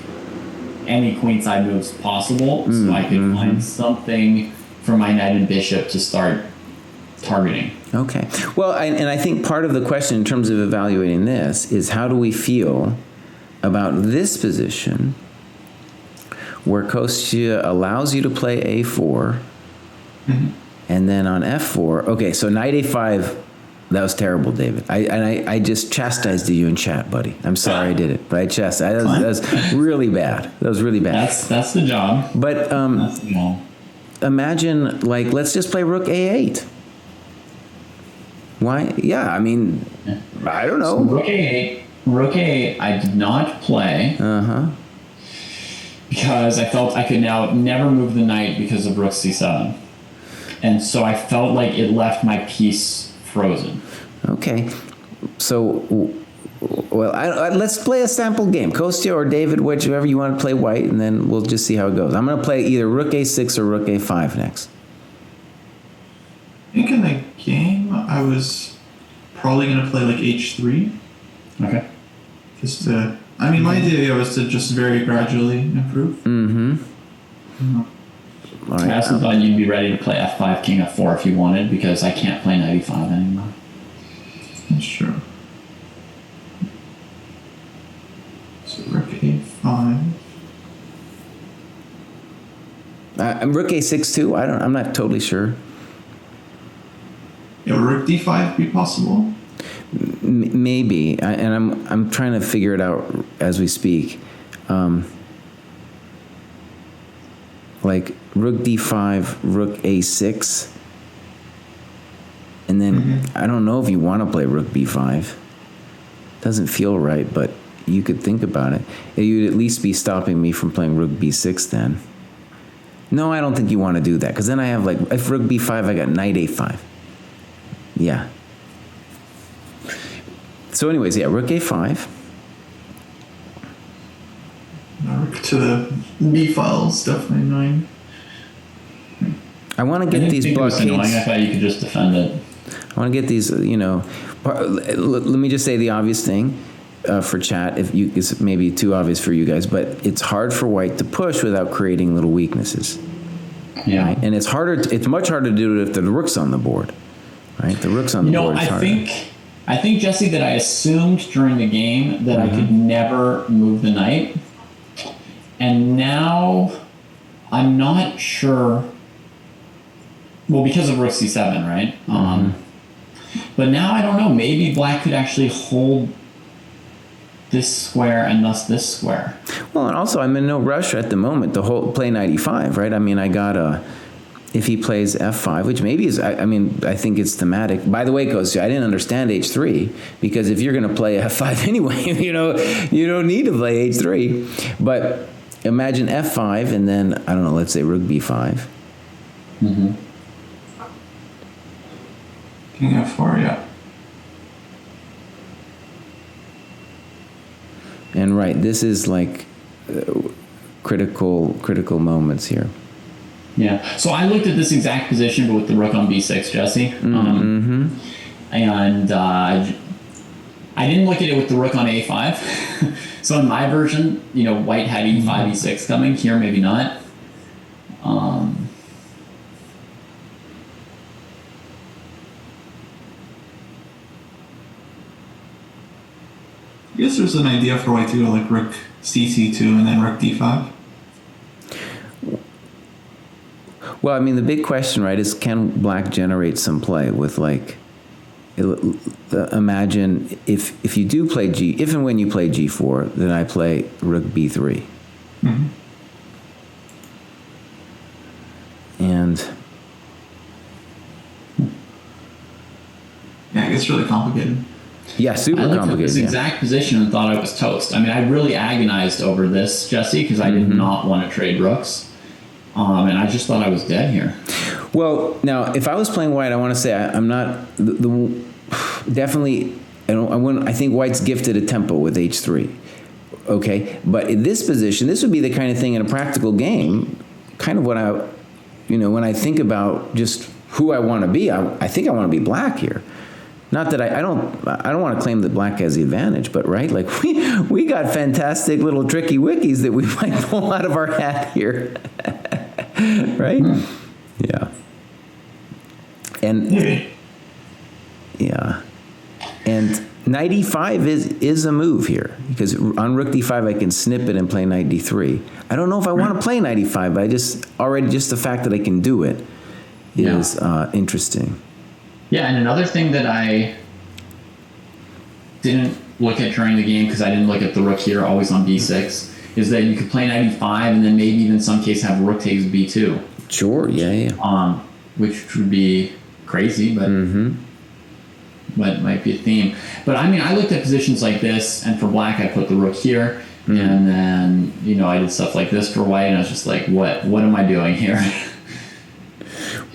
Speaker 3: any queenside moves possible, so I could find something for my knight and bishop to start targeting.
Speaker 1: Okay. Well, and I think part of the question in terms of evaluating this is, how do we feel about this position where Kostya allows you to play a4 and then on f4. Okay, so knight a5, that was terrible, David. I just chastised you in chat, buddy. I'm sorry I did it, but I chastised. That was really bad. That was really bad.
Speaker 3: That's the job.
Speaker 1: But
Speaker 3: that's the job.
Speaker 1: Imagine, like, let's just play rook a8. Why? Yeah, I mean, I don't know.
Speaker 3: So rook a8, I did not play. Because I felt I could now never move the knight because of rook c7. And so I felt like it left my piece frozen.
Speaker 1: Okay. So, well, let's play a sample game. Kostya or David, whichever you want to play white, and then we'll just see how it goes. I'm going to play either rook a6 or rook a5 next.
Speaker 2: I think in the game, I was probably going to play like h3.
Speaker 3: Okay.
Speaker 2: Just to, I mean, my idea was to just very gradually improve.
Speaker 1: All right,
Speaker 3: I also thought you'd be ready to play f5, king f4 if you wanted, because I can't play knight e5 anymore.
Speaker 2: That's true. So rook a5.
Speaker 1: I'm rook a6 too. I'm not totally sure.
Speaker 2: Yeah, rook d5 be possible.
Speaker 1: Maybe, and I'm trying to figure it out as we speak. Well, like rook d5, rook a6, and then I don't know if you want to play rook b5. Doesn't feel right, but you could think about it. You'd at least be stopping me from playing rook b6 then. No, I don't think you want to do that, because then I have, like, if rook b5, I got knight a5. Yeah. So anyways, yeah, rook a5.
Speaker 2: Rook to the b file is definitely annoying.
Speaker 1: I want to get these blockades.
Speaker 3: I thought you could just defend it.
Speaker 1: I want to get these, let me just say the obvious thing for chat, it's maybe too obvious for you guys, but it's hard for white to push without creating little weaknesses.
Speaker 3: Yeah.
Speaker 1: Right? And it's much harder to do it if the rook's on the board. Right? The rook's on the board.
Speaker 3: I think, Jesse, that I assumed during the game that I could never move the knight. And now I'm not sure. Well, because of rook c7, right? But now I don't know. Maybe black could actually hold this square and thus this square.
Speaker 1: Well, and also I'm in no rush at the moment to play knight e5, right? I mean, I got if he plays f5, which maybe is, I think it's thematic. By the way, Kostya, I didn't understand h3, because if you're going to play f5 anyway, you don't need to play h3. But imagine f5 and then, I don't know, let's say rook b5.
Speaker 2: King f4, yeah.
Speaker 1: And right, this is like critical moments here.
Speaker 3: Yeah. So I looked at this exact position, but with the rook on b6, Jesse. And I didn't look at it with the rook on a5. So in my version, white had e5, e6 coming. Here, maybe not.
Speaker 2: I guess there's an idea for white to go like rook c2 and then rook d5.
Speaker 1: Well, I mean, the big question, right, is can black generate some play with, like, imagine if you do play if and when you play g4, then I play rook b3. And
Speaker 2: yeah, it gets really complicated.
Speaker 1: Yeah, super complicated. I looked at
Speaker 3: this exact position and thought I was toast. I mean, I really agonized over this, Jesse, because I did not want to trade rooks. And I just thought I was dead here.
Speaker 1: Well, now, if I was playing white, I want to say I'm not definitely. I think white's gifted a tempo with h3. Okay, but in this position, this would be the kind of thing in a practical game. Kind of what when I think about just who I want to be, I think I want to be black here. Not that I don't want to claim that black has the advantage, but right, like we got fantastic little tricky wickies that we might pull out of our hat here. Right? Yeah. And yeah. And knight e5 is a move here, because on rook d5 I can snip it and play knight d3. I don't know if I want to play knight e5, but just the fact that I can do it is interesting.
Speaker 3: Yeah, and another thing that I didn't look at during the game, because I didn't look at the rook here, always on b6, is that you could play knight e5 and then maybe even in some case have rook takes b2.
Speaker 1: Sure, yeah.
Speaker 3: Which would be crazy, but might be a theme. But I mean, I looked at positions like this, and for black, I put the rook here, and then I did stuff like this for white, and I was just like, what am I doing here?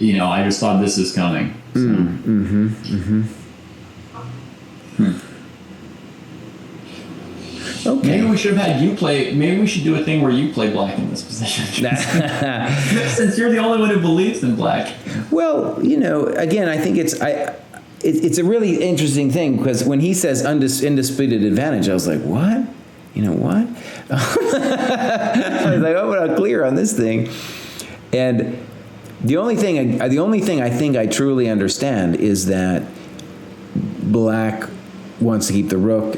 Speaker 3: I just thought this is coming. So. Okay. Maybe we should have had you play. Maybe we should do a thing where you play black in this position. Since you're the only one who believes in black.
Speaker 1: Well, again, I think it's a really interesting thing, because when he says undisputed advantage, I was like, what? What? I was like, oh, I'm clear on this thing. And the only thing I think I truly understand is that black wants to keep the rook,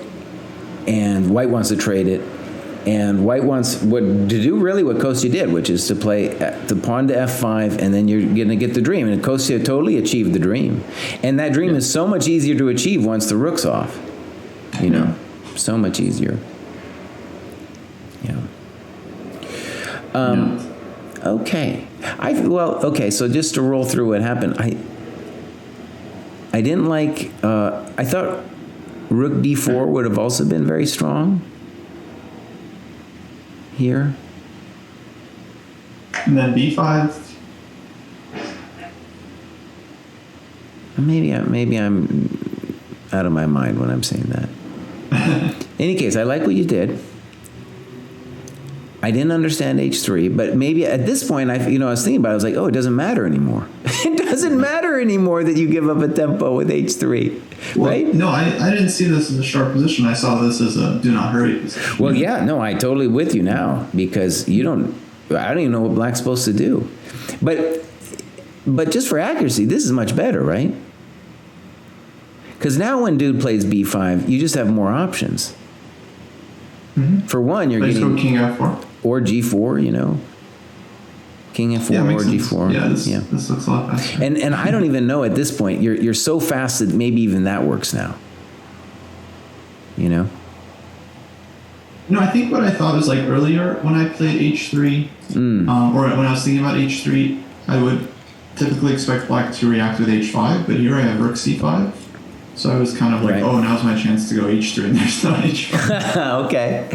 Speaker 1: and white wants to trade it, and white wants to do really what Kostya did, which is to play the pawn to f5, and then you're going to get the dream. And Kostya totally achieved the dream, and that dream is so much easier to achieve once the rook's off. So much easier. Yeah. okay. Okay, so just to roll through what happened, I didn't like, I thought Rook D4 would have also been very strong here.
Speaker 2: And then B5.
Speaker 1: Maybe I'm out of my mind when I'm saying that. In any case, I like what you did. I didn't understand H3, but maybe at this point, I was thinking about it. I was like, oh, it doesn't matter anymore. It doesn't matter anymore that you give up a tempo with H3, right?
Speaker 2: No, I didn't see this as a sharp position. I saw this as a do not hurry position.
Speaker 1: Well, yeah, no, I totally with you now because I don't even know what black's supposed to do. But just for accuracy, this is much better, right? Because now when dude plays B5, you just have more options. Mm-hmm. For one, you're getting
Speaker 2: King F4
Speaker 1: or G4, King F4 or G4.
Speaker 2: Yeah, this looks a lot faster.
Speaker 1: And I don't even know at this point. You're so fast that maybe even that works now.
Speaker 2: No, I think what I thought was like earlier when I played H3, or when I was thinking about H3, I would typically expect black to react with H5, but here I have Rook C5. So I was kind of like,
Speaker 1: right.
Speaker 2: Oh, now's my chance to go H3, and there's no H5.
Speaker 1: Okay.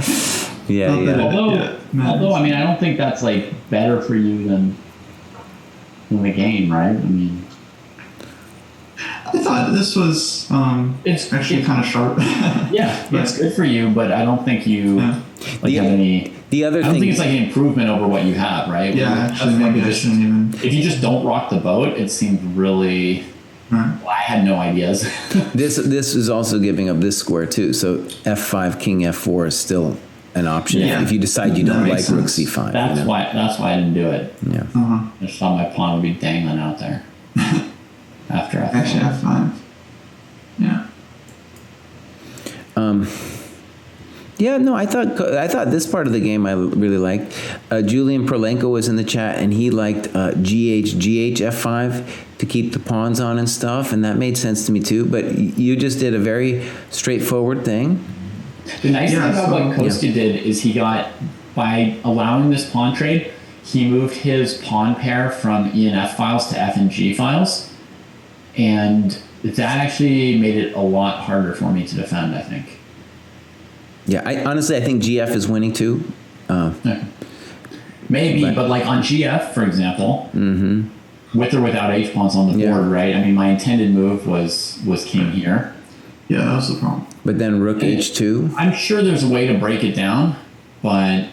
Speaker 1: Yeah.
Speaker 3: Although, I mean, I don't think that's like better for you than the game, right? I mean,
Speaker 2: I thought this was it's actually kind of sharp.
Speaker 3: Yeah, it's good for you, but I don't think you have any.
Speaker 1: The other
Speaker 3: I don't think it's like an improvement over what you have, right?
Speaker 2: Yeah, actually, maybe I shouldn't even.
Speaker 3: If you just don't rock the boat, it seemed really. Well, I had no ideas.
Speaker 1: This is also giving up this square too. So F5, King F4 is still an option if you decide you don't like Rook C5.
Speaker 3: That's why I didn't do it.
Speaker 1: Yeah.
Speaker 2: Uh-huh.
Speaker 3: I just thought my pawn would be dangling out there after F5.
Speaker 2: Actually, F5. Yeah.
Speaker 1: Yeah, no, I thought this part of the game I really liked. Julian Perlenko was in the chat, and he liked GH F5 to keep the pawns on and stuff, and that made sense to me too. But you just did a very straightforward thing.
Speaker 3: The nice thing about what Kostya did is he got, by allowing this pawn trade, he moved his pawn pair from E and F files to F and G files, and that actually made it a lot harder for me to defend, I think.
Speaker 1: Yeah, I think GF is winning too.
Speaker 3: Maybe, but like on GF, for example, with or without H pawns on the board, right? I mean, my intended move was king here.
Speaker 2: Yeah, that was the problem.
Speaker 1: But then Rook H2.
Speaker 3: I'm sure there's a way to break it down, but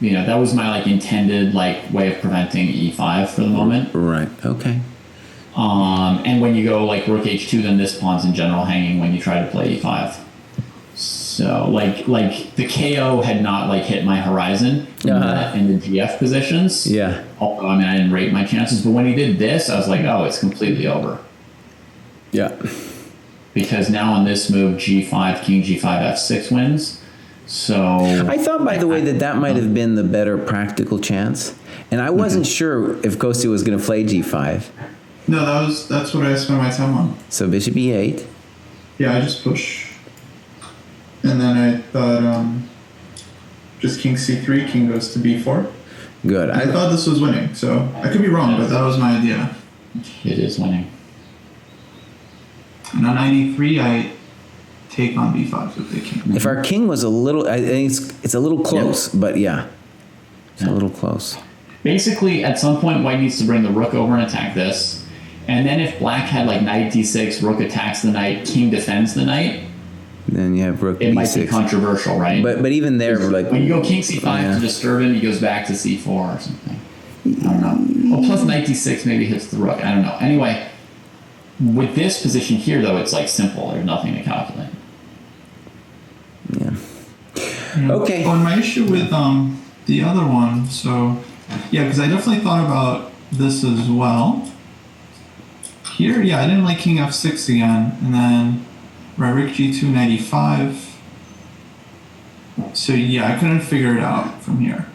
Speaker 3: that was my like intended like way of preventing E5 for the moment.
Speaker 1: Right. Okay.
Speaker 3: And when you go like Rook H2, then this pawn's in general hanging when you try to play E5. So like the KO had not like hit my horizon in the GF positions. Yeah. Although I mean I didn't rate my chances, but when he did this, I was like, oh, it's completely over.
Speaker 1: Yeah.
Speaker 3: Because now on this move, G5, King G5, F6 wins. So
Speaker 1: I thought, by the way, that might have been the better practical chance, and I wasn't sure if Kostya was going to play G5.
Speaker 2: No, that's what I spent my time on.
Speaker 1: So Bishop E8.
Speaker 2: Yeah, I just push. And then I thought just King C3, King goes to B4.
Speaker 1: Good.
Speaker 2: I thought this was winning, so I could be wrong, but that was my idea.
Speaker 3: It is winning.
Speaker 2: And on 93, I take on B5 with the king.
Speaker 1: If our king was a little, I think it's a little close, but yeah, it's a little close.
Speaker 3: Basically, at some point, white needs to bring the rook over and attack this. And then if black had like knight d6, rook attacks the knight, king defends the knight,
Speaker 1: then you have rook
Speaker 3: it
Speaker 1: b6.
Speaker 3: might be controversial, right?
Speaker 1: But even there, like
Speaker 3: when you go king c5 to disturb him, he goes back to c4 or something. I don't know. Well, plus knight d6 maybe hits the rook. I don't know. Anyway, with this position here, though, it's like simple. There's nothing to calculate.
Speaker 1: Yeah. Okay.
Speaker 2: Oh, and my issue with the other one, so yeah, because I definitely thought about this as well. Here, yeah, I didn't like king f6 again, and then rook g2 knight e5. So yeah, I couldn't figure it out from here.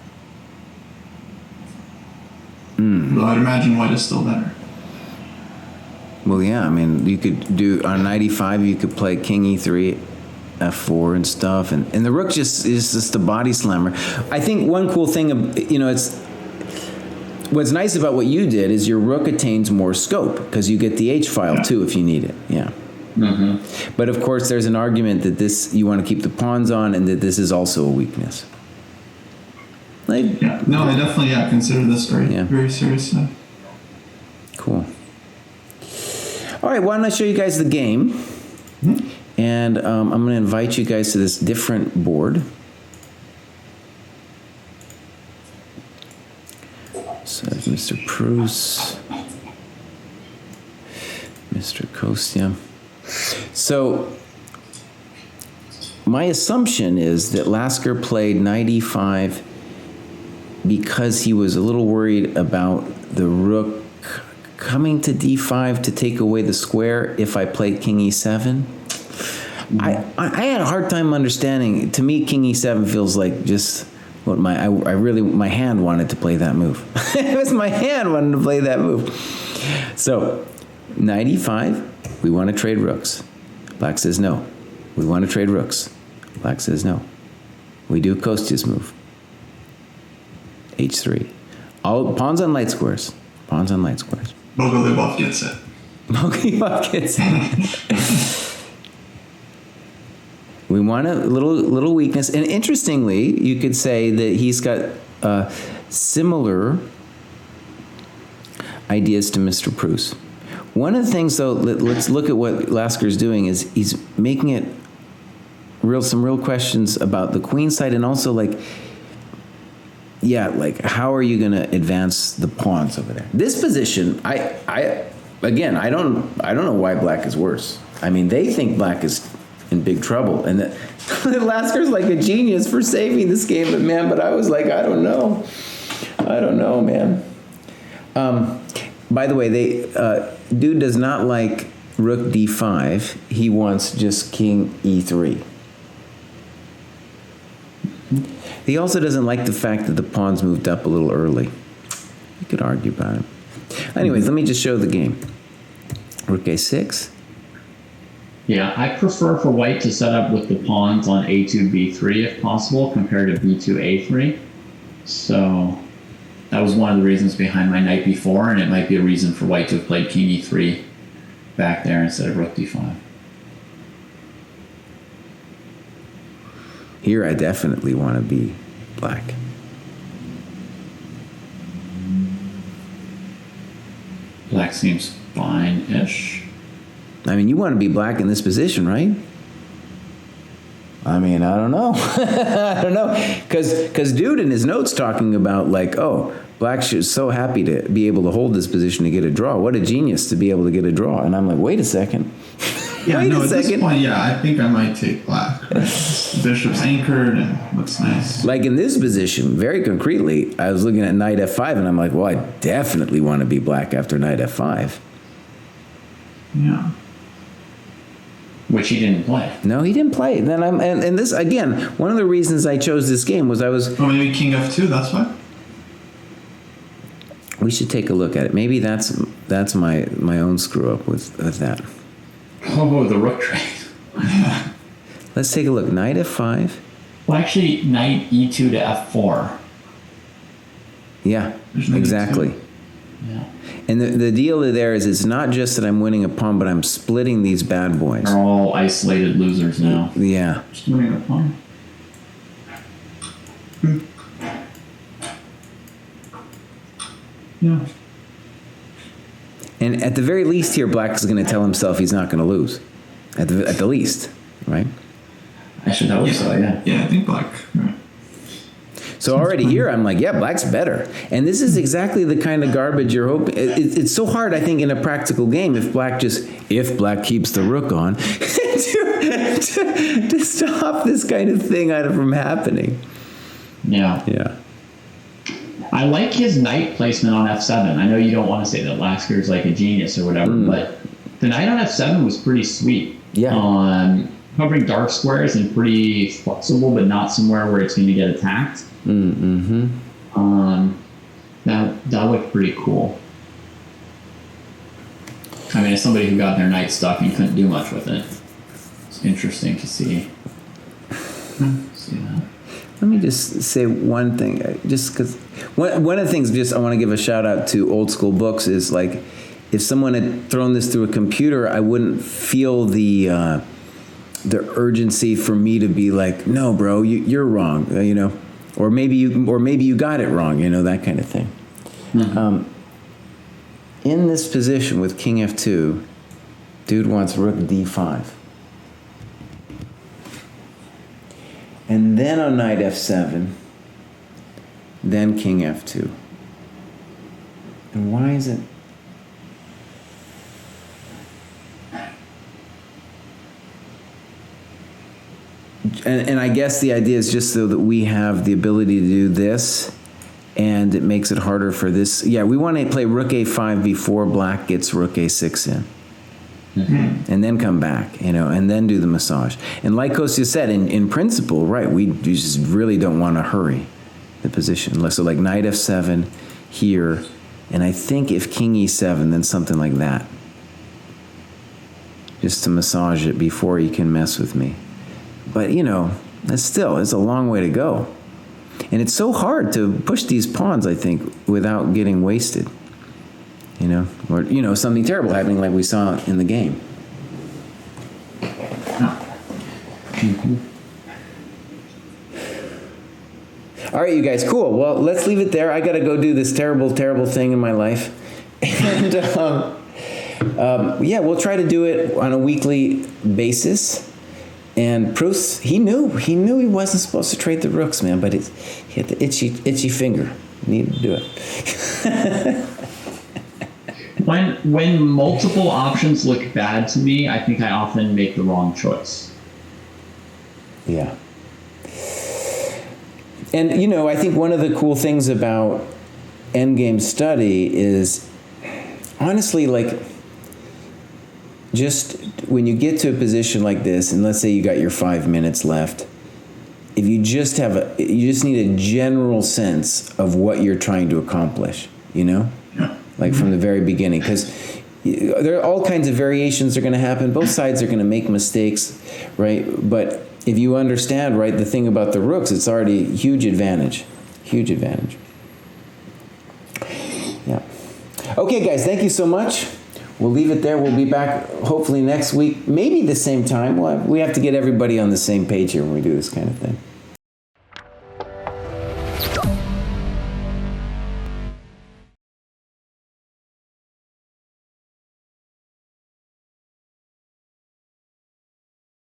Speaker 2: But I'd imagine white is still better.
Speaker 1: Well, yeah, I mean, you could do on knight e5, you could play king e3, f4 and stuff, and the rook is just a body slammer. I think one cool thing, it's what's nice about what you did is your rook attains more scope because you get the H file too if you need it. Yeah.
Speaker 3: Mm-hmm.
Speaker 1: But of course, there's an argument that this you want to keep the pawns on, and that this is also a weakness. Like,
Speaker 2: Yeah. No, I definitely consider this very seriously.
Speaker 1: Cool. All right, why don't I show you guys the game?
Speaker 2: Mm-hmm.
Speaker 1: And I'm going to invite you guys to this different board. So Mr. Pruess, Mr. Kostya. So my assumption is that Lasker played knight e5 because he was a little worried about the rook coming to d5 to take away the square if I played king e7. I had a hard time understanding. To me, king e7 feels like just what my hand wanted to play that move. It was my hand wanted to play that move. So knight e5, we want to trade rooks. Black says no. We want to trade rooks. Black says no. We do Kostya's move. h3. All pawns on light squares. Pawns on light squares.
Speaker 2: Bogoljubov gets it.
Speaker 1: Bogoljubov gets it. We want a little weakness. And interestingly, you could say that he's got similar ideas to Mr. Pruess. One of the things, though, let's look at what Lasker's doing is he's making it some real questions about the queen side, and also like how are you going to advance the pawns over there? This position, I don't know why black is worse. I mean, they think black is in big trouble, and that Lasker's like a genius for saving this game, but I was like, I don't know, man. By the way, dude does not like rook d5. He wants just king e3. He also doesn't like the fact that the pawns moved up a little early. You could argue about it. Anyways, let me just show the game. Rook a6.
Speaker 4: Yeah, I prefer for white to set up with the pawns on a2, b3 if possible, compared to b2, a3. So that was one of the reasons behind my knight b4, and it might be a reason for white to have played king e3 back there instead of rook d5.
Speaker 1: Here I definitely want to be black.
Speaker 4: Black seems fine-ish.
Speaker 1: I mean, you want to be black in this position, right? I mean, I don't know. I don't know. Because dude in his notes talking about like, oh, black is so happy to be able to hold this position to get a draw. What a genius to be able to get a draw. And I'm like, wait a second.
Speaker 2: Yeah, at this point, I think I might take black. Right? Bishop's anchored and looks nice.
Speaker 1: Like in this position, very concretely, I was looking at knight f5 and I'm like, well, I definitely want to be black after knight f5.
Speaker 2: Yeah.
Speaker 4: Which he didn't play.
Speaker 1: No, he didn't play. Then and this again, one of the reasons I chose this game was
Speaker 2: maybe king f2, that's why?
Speaker 1: We should take a look at it. Maybe that's my own screw up with that.
Speaker 4: Oh, the rook trade.
Speaker 2: Yeah.
Speaker 1: Let's take a look. Knight f5.
Speaker 4: Well, actually, knight e2 to f4.
Speaker 1: Yeah, exactly.
Speaker 4: Yeah.
Speaker 1: And the deal there is it's not just that I'm winning a pawn, but I'm splitting these bad boys.
Speaker 4: They're all isolated losers now.
Speaker 1: Yeah.
Speaker 2: Just winning a pawn. Yeah.
Speaker 1: And at the very least here, black is going to tell himself he's not going to lose. At the least, right?
Speaker 4: I should hope so, yeah.
Speaker 2: Yeah, I think black. Right.
Speaker 1: So already here, I'm like, yeah, black's better. And this is exactly the kind of garbage you're hoping. It's so hard, I think, in a practical game if black keeps the rook on to stop this kind of thing from happening.
Speaker 4: Yeah.
Speaker 1: Yeah.
Speaker 4: I like his knight placement on f7. I know you don't want to say that Lasker is like a genius or whatever, but the knight on f7 was pretty sweet.
Speaker 1: Yeah.
Speaker 4: Covering dark squares and pretty flexible, but not somewhere where it's going to get attacked.
Speaker 1: Mm-hmm.
Speaker 4: That looked pretty cool. I mean, as somebody who got their knight stuck and couldn't do much with it, it's interesting to see that.
Speaker 1: let me just say one thing, just because one of the things just I want to give a shout out to Old School Books is like, if someone had thrown this through a computer, I wouldn't feel the urgency for me to be like, no, bro, you're wrong, you know, or maybe you got it wrong, you know, that kind of thing. Mm-hmm. In this position with King F2, dude wants Rook D5. And then on Knight F7, then King F2. And why is it? And I guess the idea is just so that we have the ability to do this, and it makes it harder for this. Yeah, we want to play Rook A5 before black gets Rook A6 in. Mm-hmm. And then come back, you know, and then do the massage. And like Kostya said, in principle, right, we just really don't want to hurry the position. So like Knight F7 here, and I think if King E7, then something like that. Just to massage it before he can mess with me. But, you know, it's a long way to go. And it's so hard to push these pawns, I think, without getting wasted. You know, or, you know, something terrible happening like we saw in the game. Mm-hmm. All right, you guys, cool. Well, let's leave it there. I got to go do this terrible, terrible thing in my life. And, yeah, we'll try to do it on a weekly basis. And Pruess, he knew he wasn't supposed to trade the rooks, man, but he had the itchy finger. He needed to do it.
Speaker 4: When multiple options look bad to me, I think I often make the wrong choice.
Speaker 1: Yeah. And, you know, I think one of the cool things about endgame study is, honestly, like, just when you get to a position like this, and let's say you got your 5 minutes left, if you just need a general sense of what you're trying to accomplish, you know? Yeah. Like from the very beginning, because there are all kinds of variations that are going to happen. Both sides are going to make mistakes, right? But if you understand, right, the thing about the rooks, it's already a huge advantage. Huge advantage. Yeah. Okay, guys, thank you so much. We'll leave it there. We'll be back hopefully next week, maybe the same time. We have to get everybody on the same page here when we do this kind of thing.